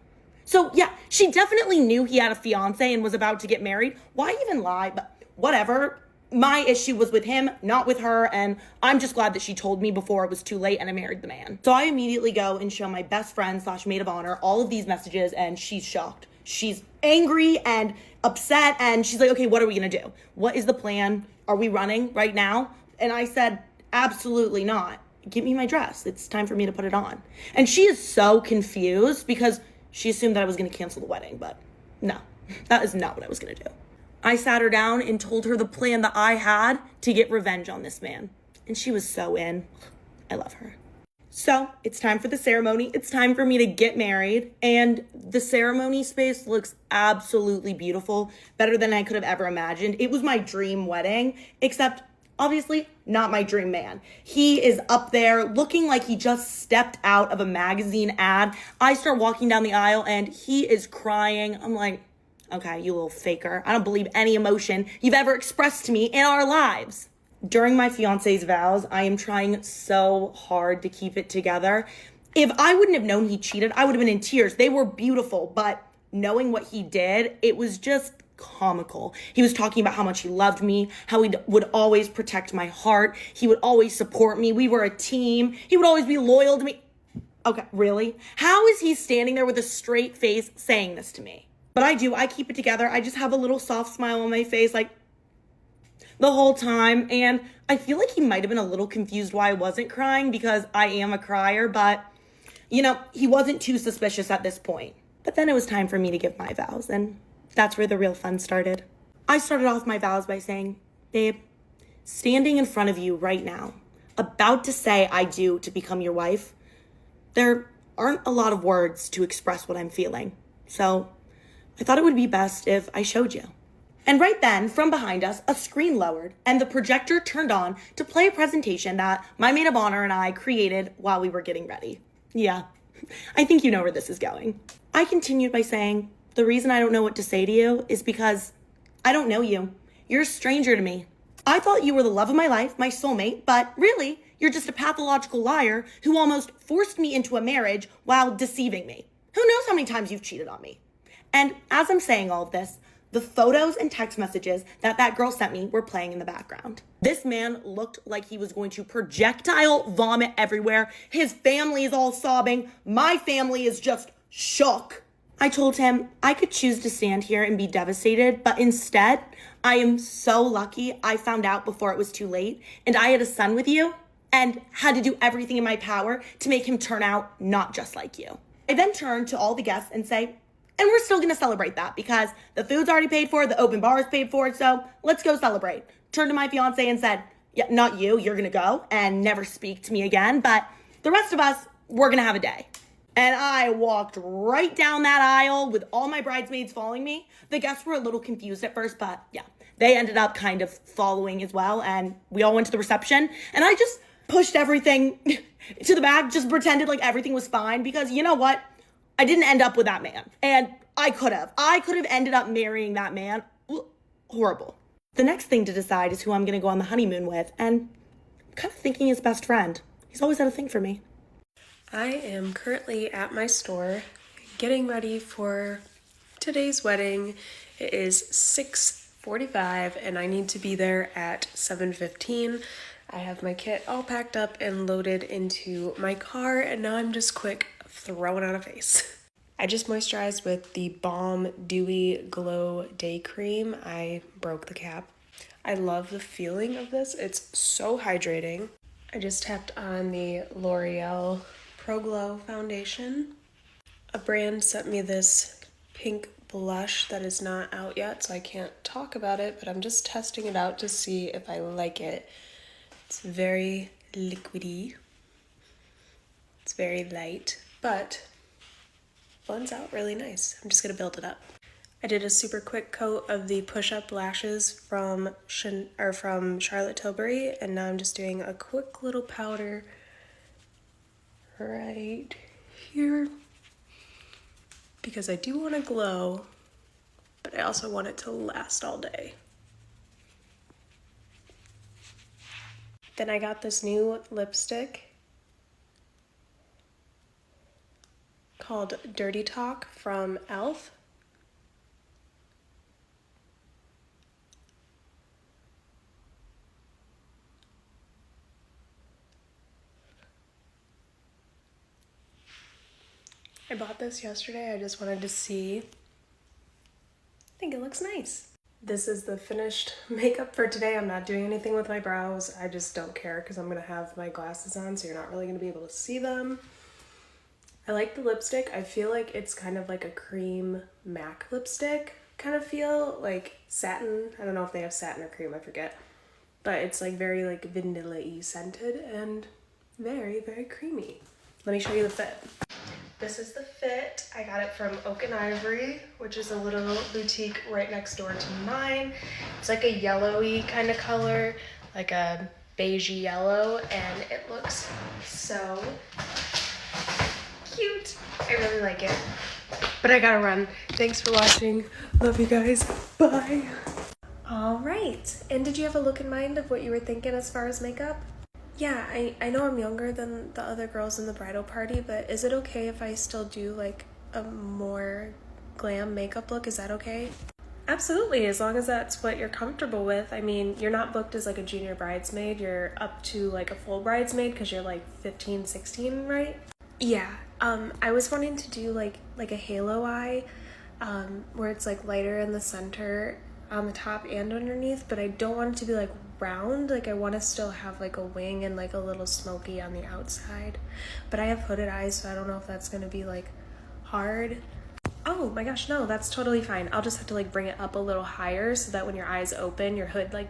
So yeah, she definitely knew he had a fiance and was about to get married. Why even lie? But whatever. My issue was with him, not with her, and I'm just glad that she told me before it was too late and I married the man. So I immediately go and show my best friend / maid of honor all of these messages, and she's shocked. She's angry and upset, and she's like, okay, what are we gonna do? What is the plan? Are we running right now? And I said, absolutely not. Give me my dress. It's time for me to put it on. And she is so confused because she assumed that I was gonna cancel the wedding, but no, that is not what I was gonna do. I sat her down and told her the plan that I had to get revenge on this man. And she was so in. I love her. So it's time for the ceremony. It's time for me to get married. And the ceremony space looks absolutely beautiful, better than I could have ever imagined. It was my dream wedding, except obviously not my dream man. He is up there looking like he just stepped out of a magazine ad. I start walking down the aisle and he is crying. I'm like, okay, you little faker. I don't believe any emotion you've ever expressed to me in our lives. During my fiance's vows, I am trying so hard to keep it together. If I wouldn't have known he cheated, I would have been in tears. They were beautiful, but knowing what he did, it was just comical. He was talking about how much he loved me, how he would always protect my heart. He would always support me. We were a team. He would always be loyal to me. Okay, really? How is he standing there with a straight face saying this to me? But I keep it together. I just have a little soft smile on my face, like, the whole time. And I feel like he might have been a little confused why I wasn't crying, because I am a crier, but you know, he wasn't too suspicious at this point. But then it was time for me to give my vows, and that's where the real fun started. I started off my vows by saying, babe, standing in front of you right now, about to say I do to become your wife, there aren't a lot of words to express what I'm feeling. So I thought it would be best if I showed you. And right then, from behind us, a screen lowered and the projector turned on to play a presentation that my maid of honor and I created while we were getting ready. Yeah, I think you know where this is going. I continued by saying, the reason I don't know what to say to you is because I don't know you. You're a stranger to me. I thought you were the love of my life, my soulmate, but really, you're just a pathological liar who almost forced me into a marriage while deceiving me. Who knows how many times you've cheated on me? And as I'm saying all of this, the photos and text messages that girl sent me were playing in the background. This man looked like he was going to projectile vomit everywhere. His family is all sobbing. My family is just shook. I told him I could choose to stand here and be devastated, but instead, I am so lucky I found out before it was too late, and I had a son with you, and had to do everything in my power to make him turn out not just like you. I then turned to all the guests and say, and we're still gonna celebrate that because the food's already paid for, the open bar is paid for, so let's go celebrate. Turned to my fiance and said, yeah, not you, you're gonna go and never speak to me again, but the rest of us, we're gonna have a day. And I walked right down that aisle with all my bridesmaids following me. The guests were a little confused at first, but yeah, they ended up kind of following as well. And we all went to the reception and I just pushed everything to the back, just pretended like everything was fine because you know what? I didn't end up with that man. And I could have ended up marrying that man. Horrible. The next thing to decide is who I'm going to go on the honeymoon with. And I'm kind of thinking his best friend. He's always had a thing for me. I am currently at my store getting ready for today's wedding. It is 6:45 and I need to be there at 7:15. I have my kit all packed up and loaded into my car and now I'm just quick throwing on a face. I just moisturized with the Balm Dewy Glow Day Cream. I broke the cap. I love the feeling of this. It's so hydrating. I just tapped on the L'Oreal Pro Glow foundation. A brand sent me this pink blush that is not out yet, so I can't talk about it, but I'm just testing it out to see if I like it. It's very liquidy. It's very light, but blends out really nice. I'm just gonna build it up. I did a super quick coat of the push-up lashes from Charlotte Tilbury, and now I'm just doing a quick little powder right here because I do want to glow, but I also want it to last all day. Then I got this new lipstick called Dirty Talk from e.l.f. I bought this yesterday. I just wanted to see. I think it looks nice. This is the finished makeup for today. I'm not doing anything with my brows. I just don't care because I'm gonna have my glasses on, so you're not really gonna be able to see them. I like the lipstick. I feel like it's kind of like a cream MAC lipstick kind of feel, like satin. I don't know if they have satin or cream, I forget. But it's like very like vanilla-y scented and very, very creamy. Let me show you the fit. This is the fit. I got it from Oak and Ivory, which is a little boutique right next door to mine. It's like a yellowy kind of color, like a beigey yellow, and it looks so cute. I really like it. But I gotta run. Thanks for watching. Love you guys. Bye. All right. And did you have a look in mind of what you were thinking as far as makeup? Yeah, I know I'm younger than the other girls in the bridal party, but is it okay if I still do like a more glam makeup look? Is that okay? Absolutely, as long as that's what you're comfortable with. I mean, you're not booked as like a junior bridesmaid, you're up to like a full bridesmaid because you're like 15, 16, right? Yeah, I was wanting to do like a halo eye, where it's like lighter in the center on the top and underneath, but I don't want it to be like round. Like I want to still have like a wing and like a little smoky on the outside, but I have hooded eyes, so I don't know if that's gonna be like hard. Oh my gosh, no, that's totally fine. I'll just have to like bring it up a little higher so that when your eyes open, your hood like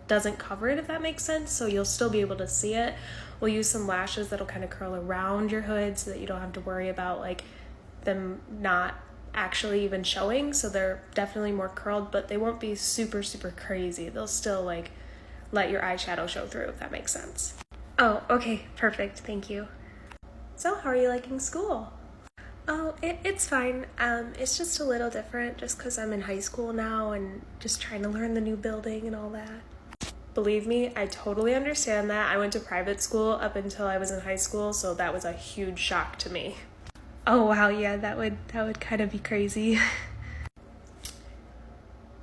doesn't cover it, if that makes sense. So you'll still be able to see it. We'll use some lashes that'll kind of curl around your hood so that you don't have to worry about like them not actually even showing. So they're definitely more curled, but they won't be super, super crazy. They'll still like let your eyeshadow show through, if that makes sense. Oh, okay, perfect, thank you. So how are you liking school? Oh, it's fine. It's just a little different just because I'm in high school now and just trying to learn the new building and all that. Believe me, I totally understand that. I went to private school up until I was in high school, so that was a huge shock to me. Oh wow, yeah, that would kind of be crazy.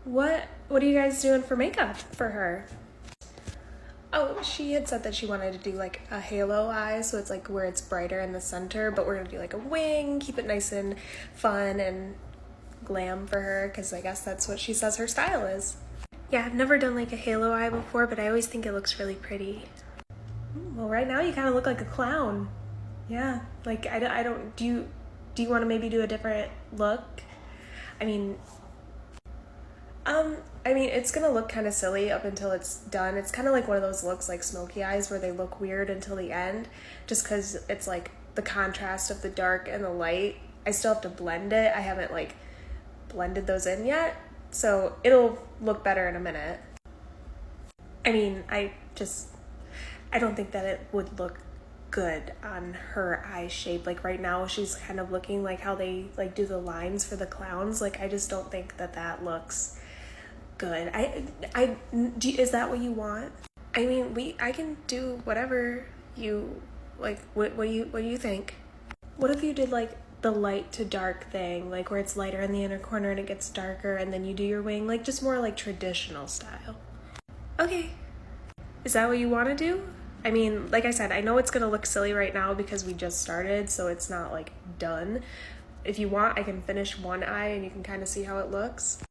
What are you guys doing for makeup for her? Oh, she had said that she wanted to do like a halo eye, so it's like where it's brighter in the center, but we're gonna do like a wing, keep it nice and fun and glam for her, because I guess that's what she says her style is. Yeah, I've never done like a halo eye before, but I always think it looks really pretty. Well, right now you kind of look like a clown. Yeah, like I don't, do you want to maybe do a different look? I mean, it's gonna look kind of silly up until it's done. It's kind of like one of those looks like smoky eyes where they look weird until the end, just because it's like the contrast of the dark and the light. I still have to blend it. I haven't like blended those in yet, so it'll look better in a minute. I mean, I don't think that it would look good on her eye shape. Like right now she's kind of looking like how they like do the lines for the clowns. Like I just don't think that looks good. Is that what you want? I mean, I can do whatever you like. What do you think? What if you did like the light to dark thing, like where it's lighter in the inner corner and it gets darker and then you do your wing, like just more like traditional style? Okay. Is that what you want to do? I mean, like I said, I know it's gonna look silly right now because we just started, so it's not like done. If you want, I can finish one eye and you can kind of see how it looks.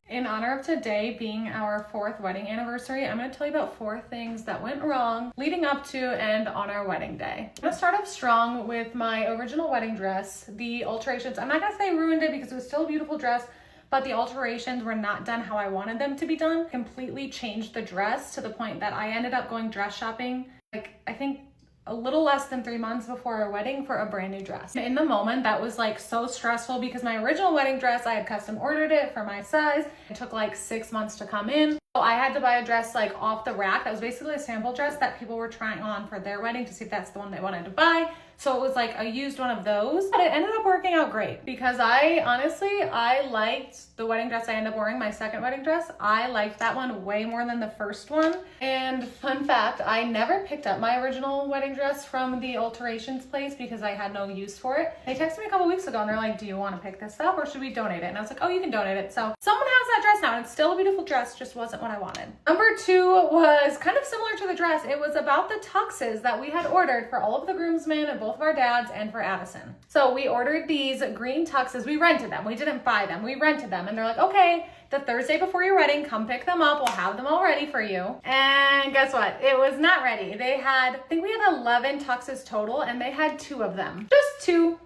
In honor of today being our 4th wedding anniversary, I'm going to tell you about 4 things that went wrong leading up to and on our wedding day. I'm going to start off strong with my original wedding dress. The alterations, I'm not going to say ruined it because it was still a beautiful dress, but the alterations were not done how I wanted them to be done. Completely changed the dress to the point that I ended up going dress shopping, like I think a little less than 3 months before our wedding for a brand new dress. In the moment, that was like so stressful because my original wedding dress, I had custom ordered it for my size. It took like 6 months to come in. So I had to buy a dress like off the rack. That was basically a sample dress that people were trying on for their wedding to see if that's the one they wanted to buy. So it was like a used one of those, but it ended up working out great because I liked the wedding dress I ended up wearing, my second wedding dress. I liked that one way more than the first one. And fun fact, I never picked up my original wedding dress from the alterations place because I had no use for it. They texted me a couple weeks ago and they're like, do you want to pick this up or should we donate it? And I was like, oh, you can donate it. So someone has that dress now and it's still a beautiful dress, just wasn't what I wanted. Number 2 was kind of similar to the dress. It was about the tuxes that we had ordered for all of the groomsmen and both of our dads and for Addison. So we ordered these green tuxes. We rented them. We didn't buy them. We rented them. And they're like, okay, the Thursday before your wedding, come pick them up. We'll have them all ready for you. And guess what? It was not ready. They had, I think we had 11 tuxes total and they had 2 of them. Just 2.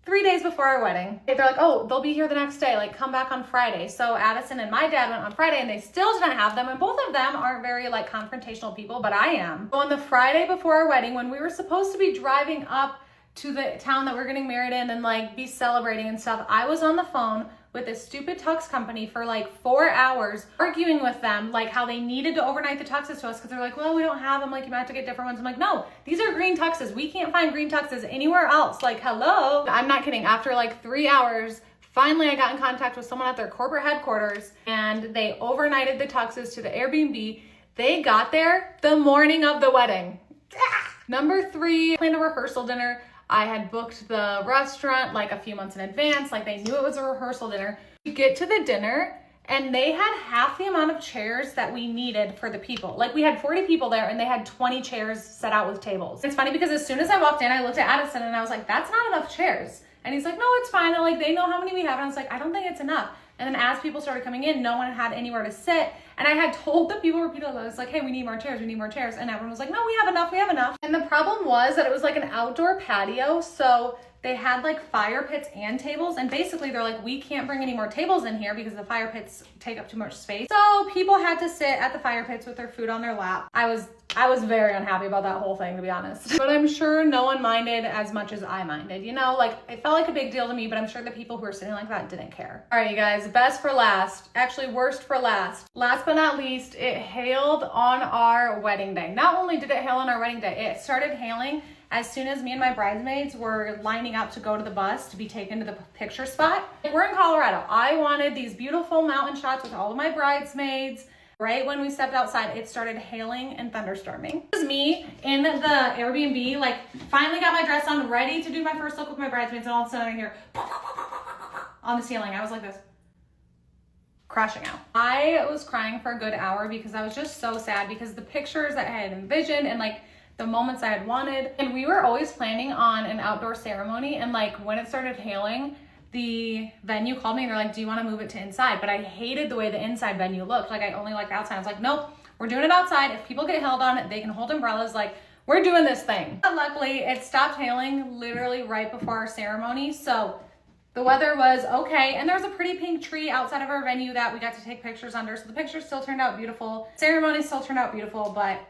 3 days before our wedding. They're like, oh, they'll be here the next day, like come back on Friday. So Addison and my dad went on Friday and they still didn't have them. And both of them aren't very like confrontational people, but I am. So on the Friday before our wedding, when we were supposed to be driving up to the town that we're getting married in and like be celebrating and stuff, I was on the phone with this stupid tux company for like 4 hours arguing with them like how they needed to overnight the tuxes to us because they're like, well, we don't have them, like you might have to get different ones. I'm like, no, these are green tuxes. We can't find green tuxes anywhere else. Like, hello. I'm not kidding. After like 3 hours, finally I got in contact with someone at their corporate headquarters and they overnighted the tuxes to the Airbnb. They got there the morning of the wedding. Number 3, planned a rehearsal dinner. I had booked the restaurant like a few months in advance, like they knew it was a rehearsal dinner. We get to the dinner and they had half the amount of chairs that we needed for the people. Like we had 40 people there and they had 20 chairs set out with tables. It's funny because as soon as I walked in, I looked at Addison and I was like, that's not enough chairs. And he's like, no, it's fine. And like, they know how many we have. And I was like, I don't think it's enough. And then as people started coming in, no one had anywhere to sit. And I had told the people repeatedly, I was like, hey, we need more chairs, we need more chairs. And everyone was like, no, we have enough, we have enough. And the problem was that it was like an outdoor patio. So they had like fire pits and tables, and basically they're like, we can't bring any more tables in here because the fire pits take up too much space. So people had to sit at the fire pits with their food on their lap. I was very unhappy about that whole thing, to be honest. But I'm sure no one minded as much as I minded, you know? Like, it felt like a big deal to me, but I'm sure the people who were sitting like that didn't care. All right, you guys, best for last. Actually, worst for last. Last but not least, it hailed on our wedding day. Not only did it hail on our wedding day, it started hailing as soon as me and my bridesmaids were lining up to go to the bus to be taken to the picture spot. We're in Colorado. I wanted these beautiful mountain shots with all of my bridesmaids. Right when we stepped outside, it started hailing and thunderstorming. This is me in the Airbnb, like finally got my dress on, ready to do my first look with my bridesmaids, and all of a sudden I hear on the ceiling. I was like this, crashing out. I was crying for a good hour because I was just so sad because the pictures that I had envisioned and like the moments I had wanted, and we were always planning on an outdoor ceremony, and like when it started hailing, the venue called me and they're like, do you want to move it to inside? But I hated the way the inside venue looked. Like I only liked the outside. I was like, nope, we're doing it outside. If people get hailed on it, they can hold umbrellas. Like, we're doing this thing. But luckily, it stopped hailing literally right before our ceremony. So the weather was okay. And there was a pretty pink tree outside of our venue that we got to take pictures under. So the pictures still turned out beautiful. Ceremony still turned out beautiful, but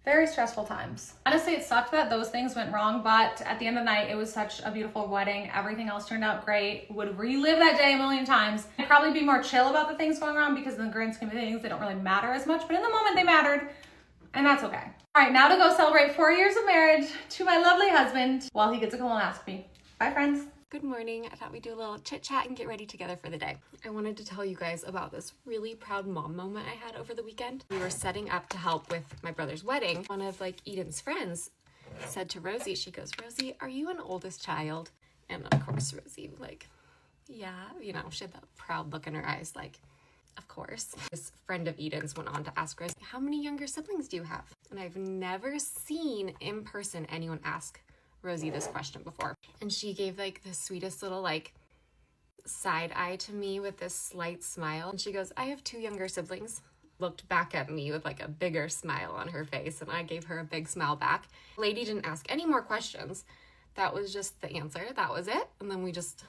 very stressful times. Honestly, it sucked that those things went wrong, but at the end of the night, it was such a beautiful wedding. Everything else turned out great. Would relive that day a million times. I'd probably be more chill about the things going wrong because in the grand scheme of things, they don't really matter as much, but in the moment they mattered, and that's okay. All right, now to go celebrate 4 years of marriage to my lovely husband while he gets a colonoscopy. Bye, friends. Good morning. I thought we'd do a little chit chat and get ready together for the day. I wanted to tell you guys about this really proud mom moment I had over the weekend. We were setting up to help with my brother's wedding. One of like Eden's friends said to Rosie, she goes, Rosie, are you an oldest child? And of course, Rosie, like, yeah, you know, she had that proud look in her eyes, like, of course. This friend of Eden's went on to ask Rosie, how many younger siblings do you have? And I've never seen in person anyone ask Rosie this question before. And she gave like the sweetest little like side eye to me with this slight smile. And she goes, I have 2 younger siblings. Looked back at me with like a bigger smile on her face, and I gave her a big smile back. Lady didn't ask any more questions. That was just the answer. That was it. And then we just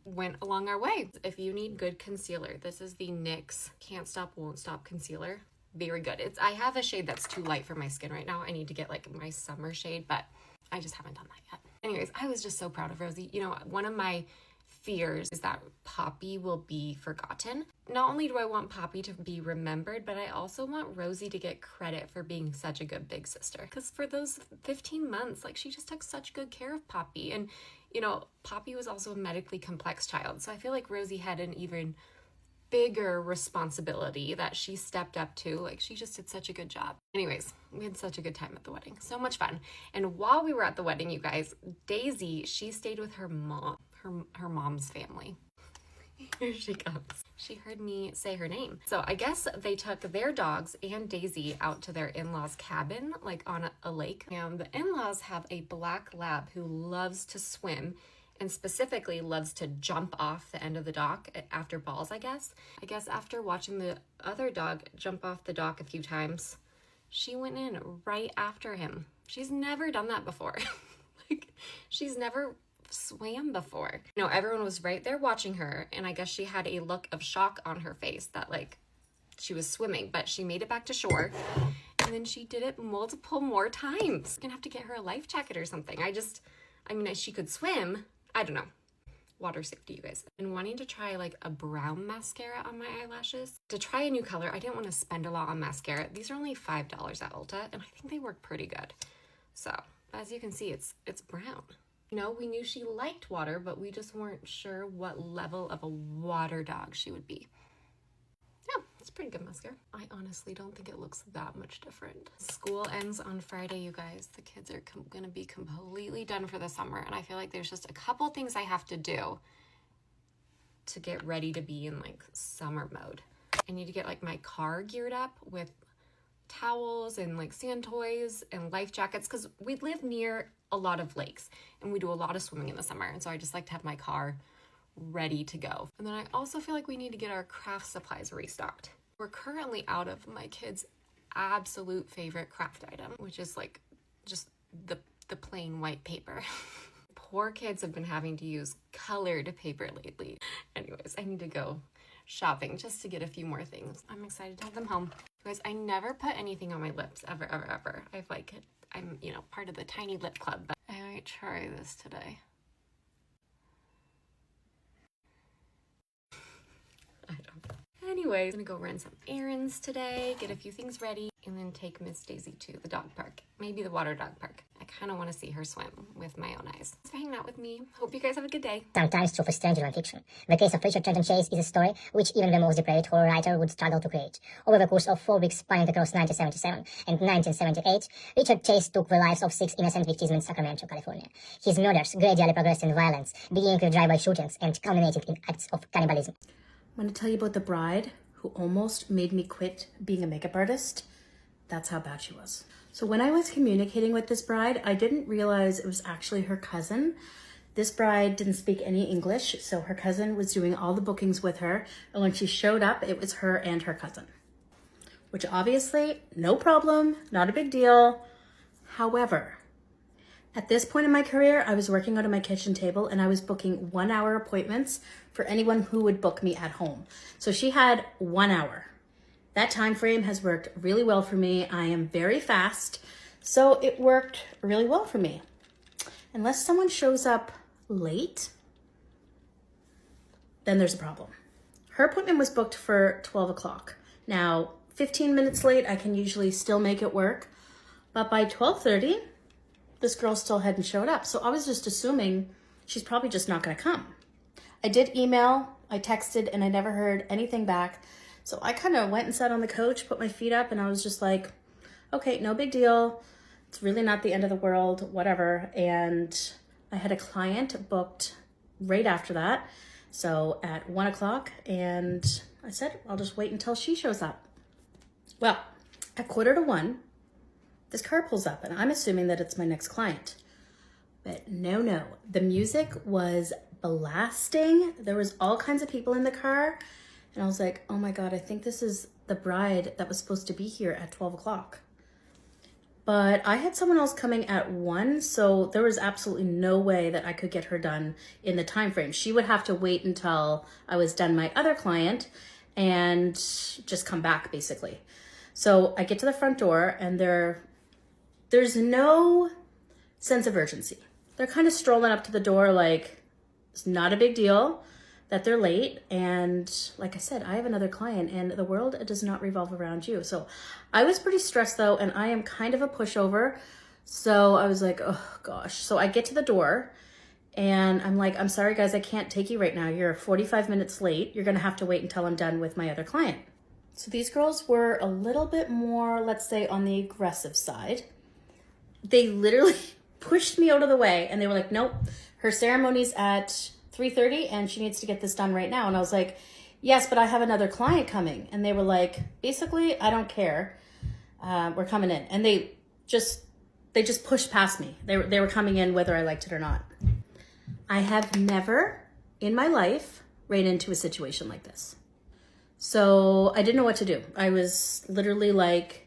went along our way. If you need good concealer, this is the NYX Can't Stop Won't Stop concealer. Very good. I have a shade that's too light for my skin right now. I need to get like my summer shade, but I just haven't done that yet. Anyways, I was just so proud of Rosie. You know, one of my fears is that Poppy will be forgotten. Not only do I want Poppy to be remembered, but I also want Rosie to get credit for being such a good big sister. Because for those 15 months, like, she just took such good care of Poppy. And, you know, Poppy was also a medically complex child. So I feel like Rosie had an even bigger responsibility that she stepped up to. Like, she just did such a good job. Anyways, we had such a good time at the wedding. So much fun. And while we were at the wedding, you guys, Daisy, she stayed with her mom, her mom's family. Here she comes. She heard me say her name. So I guess they took their dogs and Daisy out to their in-laws' cabin, like on a lake. And the in-laws have a black lab who loves to swim and specifically loves to jump off the end of the dock after balls, I guess. I guess after watching the other dog jump off the dock a few times, she went in right after him. She's never done that before. Like, she's never swam before. You know, everyone was right there watching her, and I guess she had a look of shock on her face that, like, she was swimming, but she made it back to shore, and then she did it multiple more times. I'm gonna have to get her a life jacket or something. I mean, she could swim. I don't know. Water safety, you guys. And wanting to try like a brown mascara on my eyelashes. To try a new color, I didn't want to spend a lot on mascara. These are only $5 at Ulta, and I think they work pretty good. So, as you can see, it's brown. You know, we knew she liked water, but we just weren't sure what level of a water dog she would be. Yeah, it's pretty good mascara. I honestly don't think it looks that much different. School ends on Friday, you guys. The kids are gonna be completely done for the summer, and I feel like there's just a couple things I have to do to get ready to be in like summer mode. I need to get like my car geared up with towels and like sand toys and life jackets, because we live near a lot of lakes and we do a lot of swimming in the summer, and so I just like to have my car ready to go. And then I also feel like we need to get our craft supplies restocked. We're currently out of my kids' absolute favorite craft item, which is like just the plain white paper. poor kids have been having to use colored paper lately. Anyways, I need to go shopping just to get a few more things. I'm excited to have them home. Guys, I never put anything on my lips, ever, ever, ever. I'm, part of the tiny lip club, but I might try this today. I don't know. Anyways, I'm gonna go run some errands today, get a few things ready, and then take Miss Daisy to the dog park. Maybe the water dog park. I kind of want to see her swim with my own eyes. Thanks for hanging out with me. Hope you guys have a good day. Sometimes true for stranger non-fiction. The case of Richard Trenton Chase is a story which even the most depraved horror writer would struggle to create. Over the course of 4 weeks spanning across 1977 and 1978, Richard Chase took the lives of 6 innocent victims in Sacramento, California. His murders gradually progressed in violence, beginning with drive-by shootings and culminating in acts of cannibalism. I'm going to tell you about the bride who almost made me quit being a makeup artist. That's how bad she was. So when I was communicating with this bride, I didn't realize it was actually her cousin. This bride didn't speak any English, so her cousin was doing all the bookings with her. And when she showed up, it was her and her cousin. Which obviously, no problem, not a big deal. However, at this point in my career, I was working out of my kitchen table and I was booking 1-hour appointments for anyone who would book me at home. So she had 1 hour. That time frame has worked really well for me. I am very fast, so it worked really well for me. Unless someone shows up late, then there's a problem. Her appointment was booked for 12 o'clock. Now, 15 minutes late, I can usually still make it work. But by 12:30, this girl still hadn't showed up. So I was just assuming she's probably just not gonna come. I did email, I texted, and I never heard anything back. So I kind of went and sat on the couch, put my feet up, and I was just like, okay, no big deal. It's really not the end of the world, whatever. And I had a client booked right after that. So at 1 o'clock, and I said, I'll just wait until she shows up. Well, at 1:45, this car pulls up, and I'm assuming that it's my next client. But no, the music was blasting. There was all kinds of people in the car. And I was like, oh my God, I think this is the bride that was supposed to be here at 12 o'clock. But I had someone else coming at 1, so there was absolutely no way that I could get her done in the time frame. She would have to wait until I was done my other client and just come back, basically. So I get to the front door, and there's no sense of urgency. They're kind of strolling up to the door like it's not a big deal that they're late. And like I said, I have another client, and the world does not revolve around you. So I was pretty stressed though, and I am kind of a pushover. So I was like, oh gosh. So I get to the door and I'm like, I'm sorry guys, I can't take you right now. You're 45 minutes late. You're gonna have to wait until I'm done with my other client. So these girls were a little bit more, let's say, on the aggressive side. They literally pushed me out of the way, and they were like, nope, her ceremony's at 3:30 and she needs to get this done right now. And I was like, yes, but I have another client coming. And they were like, basically, I don't care. We're coming in. And they just pushed past me. They were coming in whether I liked it or not. I have never in my life ran into a situation like this. So I didn't know what to do. I was literally like,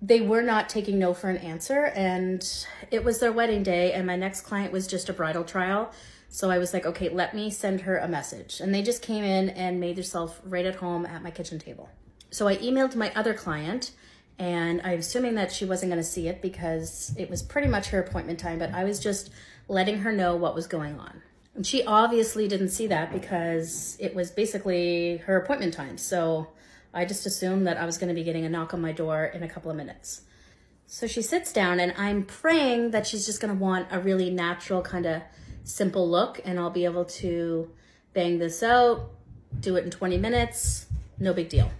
they were not taking no for an answer, and it was their wedding day, and my next client was just a bridal trial. So I was like, okay, let me send her a message. And they just came in and made themselves right at home at my kitchen table. So I emailed my other client, and I'm assuming that she wasn't gonna see it because it was pretty much her appointment time, but I was just letting her know what was going on. And she obviously didn't see that because it was basically her appointment time. So I just assumed that I was gonna be getting a knock on my door in a couple of minutes. So she sits down, and I'm praying that she's just gonna want a really natural kind of simple look, and I'll be able to bang this out, do it in 20 minutes, no big deal.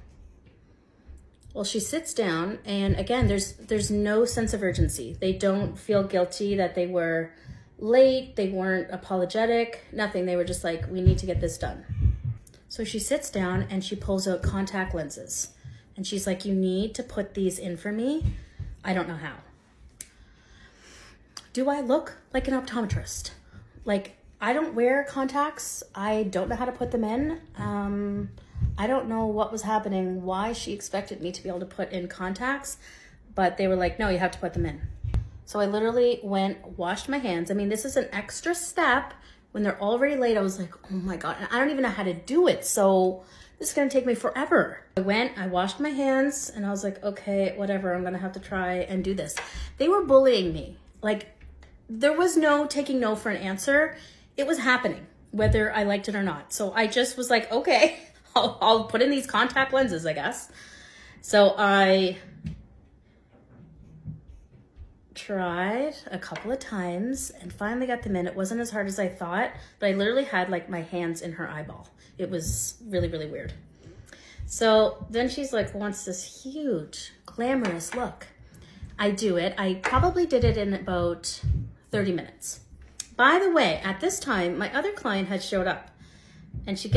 Well, she sits down, and again, there's no sense of urgency. They don't feel guilty that they were late, they weren't apologetic, nothing. They were just like, we need to get this done. So she sits down and she pulls out contact lenses, and she's like, you need to put these in for me. I don't know how. Do I look like an optometrist? Like, I don't wear contacts. I don't know how to put them in. I don't know what was happening, why she expected me to be able to put in contacts, but they were like, no, you have to put them in. So I literally went, washed my hands. I mean, this is an extra step. When they're already late, I was like, oh my God, and I don't even know how to do it. So this is gonna take me forever. I washed my hands, and I was like, okay, whatever, I'm gonna have to try and do this. They were bullying me. Like, there was no taking no for an answer. It was happening, whether I liked it or not. So I just was like, okay, I'll put in these contact lenses, I guess. So I tried a couple of times and finally got them in. It wasn't as hard as I thought, but I literally had like my hands in her eyeball. It was really, really weird. So then she's like, wants this huge, glamorous look. I do it. I probably did it in about 30 minutes. By the way, at this time, my other client had showed up, and she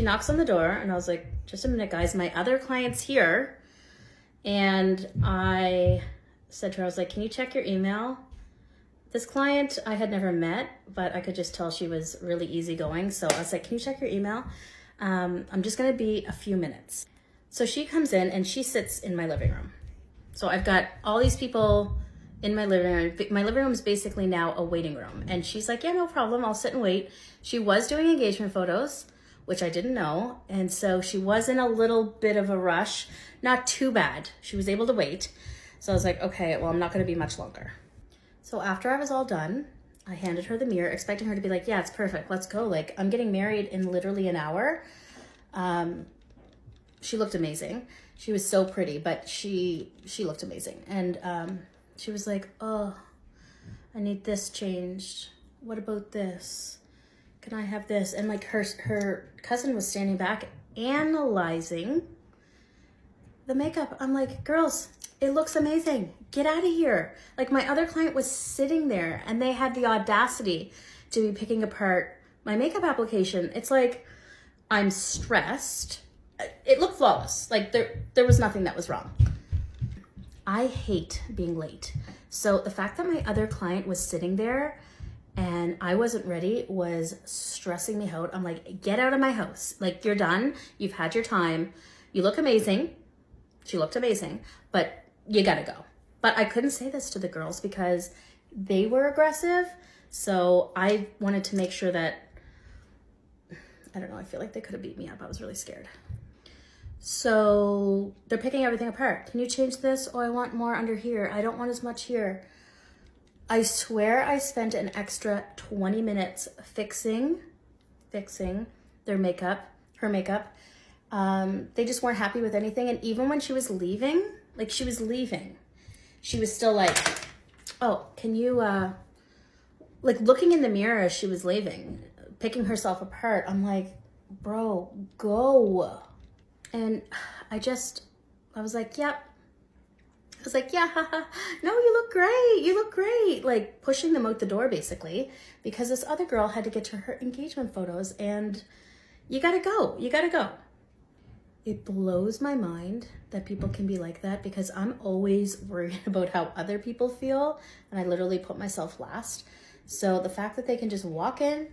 knocks on the door, and I was like, just a minute, guys, my other client's here. And I said to her, I was like, can you check your email? This client I had never met, but I could just tell she was really easygoing. So I was like, can you check your email? I'm just gonna be a few minutes. So she comes in and she sits in my living room. So I've got all these people in my living room. My living room is basically now a waiting room. And she's like, yeah, no problem, I'll sit and wait. She was doing engagement photos, which I didn't know. And so she was in a little bit of a rush, not too bad. She was able to wait. So I was like, okay, well, I'm not gonna be much longer. So after I was all done, I handed her the mirror, expecting her to be like, yeah, it's perfect, let's go. Like, I'm getting married in literally an hour. She looked amazing. She was so pretty, but she looked amazing. And she was like, oh, I need this changed. What about this? Can I have this? And like her cousin was standing back analyzing the makeup. I'm like, girls, it looks amazing. Get out of here. Like, my other client was sitting there and they had the audacity to be picking apart my makeup application. It's like, I'm stressed. It looked flawless. Like, there was nothing that was wrong. I hate being late. So the fact that my other client was sitting there and I wasn't ready was stressing me out. I'm like, get out of my house. Like, you're done. You've had your time. You look amazing. She looked amazing, but you gotta go. But I couldn't say this to the girls because they were aggressive. So I wanted to make sure that, I don't know, I feel like they could have beat me up. I was really scared. So they're picking everything apart. Can you change this? Oh, I want more under here. I don't want as much here. I swear I spent an extra 20 minutes fixing their makeup, her makeup. They just weren't happy with anything. And even when she was leaving, she was still like, oh, can you, like, looking in the mirror as she was leaving, picking herself apart. I'm like, bro, go. And I was like, yep. I was like, yeah, no, you look great. Like, pushing them out the door, basically, because this other girl had to get to her engagement photos, and you gotta go. It blows my mind that people can be like that, because I'm always worried about how other people feel, and I literally put myself last. So the fact that they can just walk in,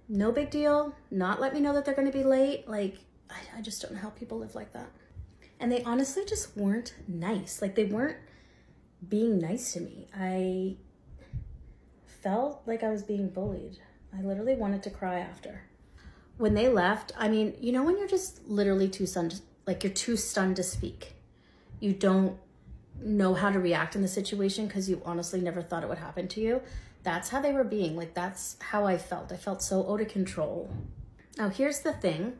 no big deal, not let me know that they're gonna be late, like, I just don't know how people live like that. And they honestly just weren't nice. Like, they weren't being nice to me. I felt like I was being bullied. I literally wanted to cry after. When they left, I mean, you know when you're just literally too stunned, like you're too stunned to speak. You don't know how to react in the situation because you honestly never thought it would happen to you. That's how they were being. Like, that's how I felt. I felt so out of control. Now, here's the thing,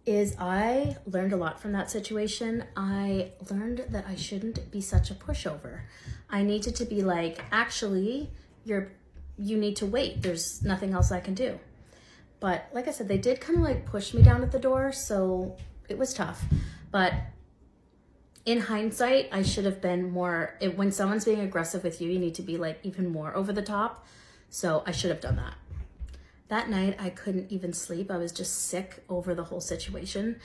is I learned a lot from that situation. I learned that I shouldn't be such a pushover. I needed to be like, actually, you need to wait. There's nothing else I can do. But like I said, they did kind of like push me down at the door, so it was tough. But in hindsight, I should have been more, when someone's being aggressive with you, you need to be like even more over the top. So I should have done that. That night, I couldn't even sleep. I was just sick over the whole situation.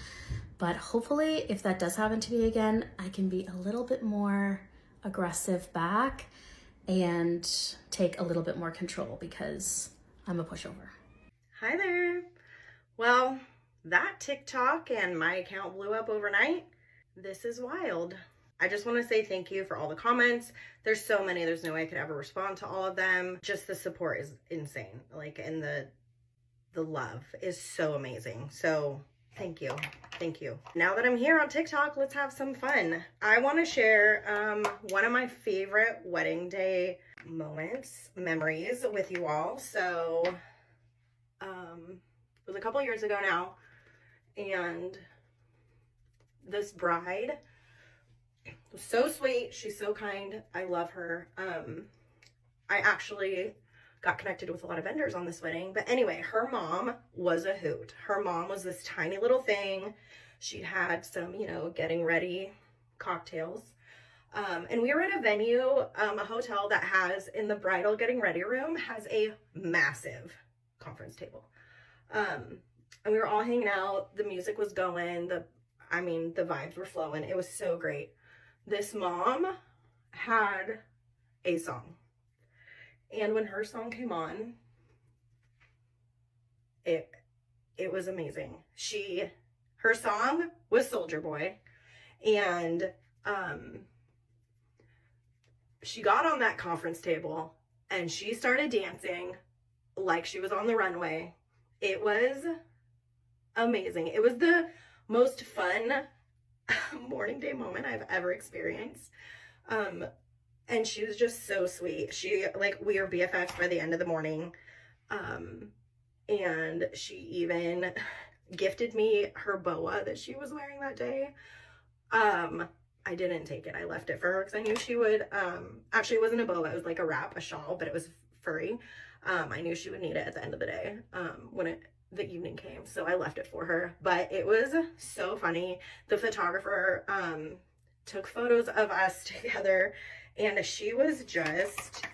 But hopefully, if that does happen to me again, I can be a little bit more aggressive back and take a little bit more control, because I'm a pushover. Hi there. Well, that TikTok and my account blew up overnight. This is wild. I just want to say thank you for all the comments. There's so many, there's no way I could ever respond to all of them. Just the support is insane. Like, and the love is so amazing. So thank you. Thank you. Now that I'm here on TikTok, let's have some fun. I want to share one of my favorite wedding day memories with you all. So it was a couple years ago now, and this bride was so sweet. She's so kind. I love her. I actually got connected with a lot of vendors on this wedding. But anyway, her mom was a hoot. Her mom was this tiny little thing. She'd had some, you know, getting ready cocktails. And we were at a venue, a hotel that has, in the bridal getting ready room, has a massive conference table. And we were all hanging out. The music was going. The vibes were flowing. It was so great. This mom had a song. And when her song came on, it was amazing. Her song was Soldier Boy. And she got on that conference table and she started dancing like she was on the runway. It was amazing. It was the most fun morning day moment I've ever experienced. And she was just so sweet. We were BFFs by the end of the morning. And she even gifted me her boa that she was wearing that day. I didn't take it. I left it for her because I knew she would. Actually, it wasn't a boa. It was like a wrap, a shawl, but it was furry. I knew she would need it at the end of the day when the evening came. So I left it for her. But it was so funny. The photographer took photos of us together. And she was just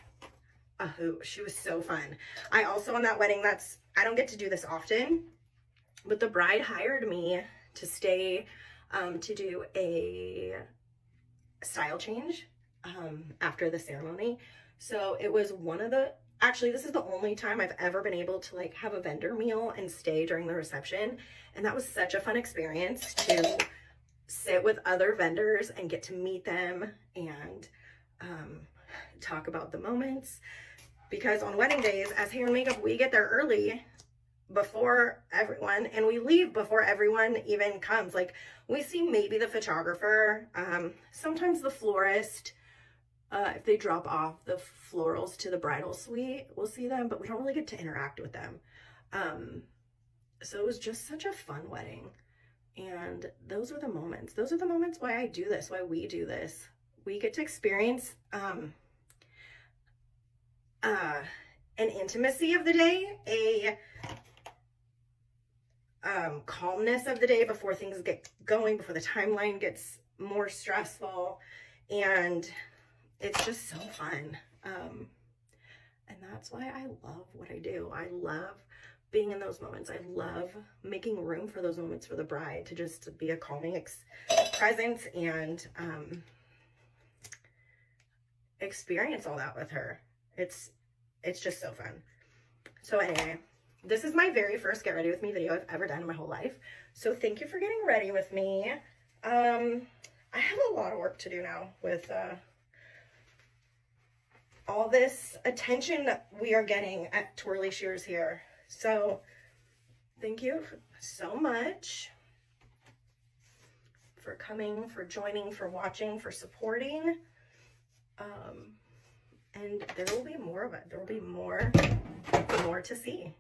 a hoot. She was so fun. I also, on that wedding, I don't get to do this often, but the bride hired me to stay to do a style change after the ceremony. So it was actually, this is the only time I've ever been able to like have a vendor meal and stay during the reception. And that was such a fun experience to sit with other vendors and get to meet them and talk about the moments, because on wedding days as hair and makeup, we get there early before everyone and we leave before everyone even comes. Like, we see maybe the photographer, sometimes the florist, if they drop off the florals to the bridal suite, we'll see them, but we don't really get to interact with them. So it was just such a fun wedding. And those are the moments why I do this, why we do this. We get to experience an intimacy of the day, a calmness of the day before things get going, before the timeline gets more stressful, and it's just so fun. And that's why I love what I do. I love being in those moments. I love making room for those moments for the bride to just be a calming presence and experience all that with her. It's just so fun. So anyway, this is my very first Get Ready With Me video I've ever done in my whole life. So thank you for getting ready with me. I have a lot of work to do now with all this attention that we are getting at Twirly Shears here. So thank you so much for coming, for joining, for watching, for supporting. And there will be more of it. There will be more to see.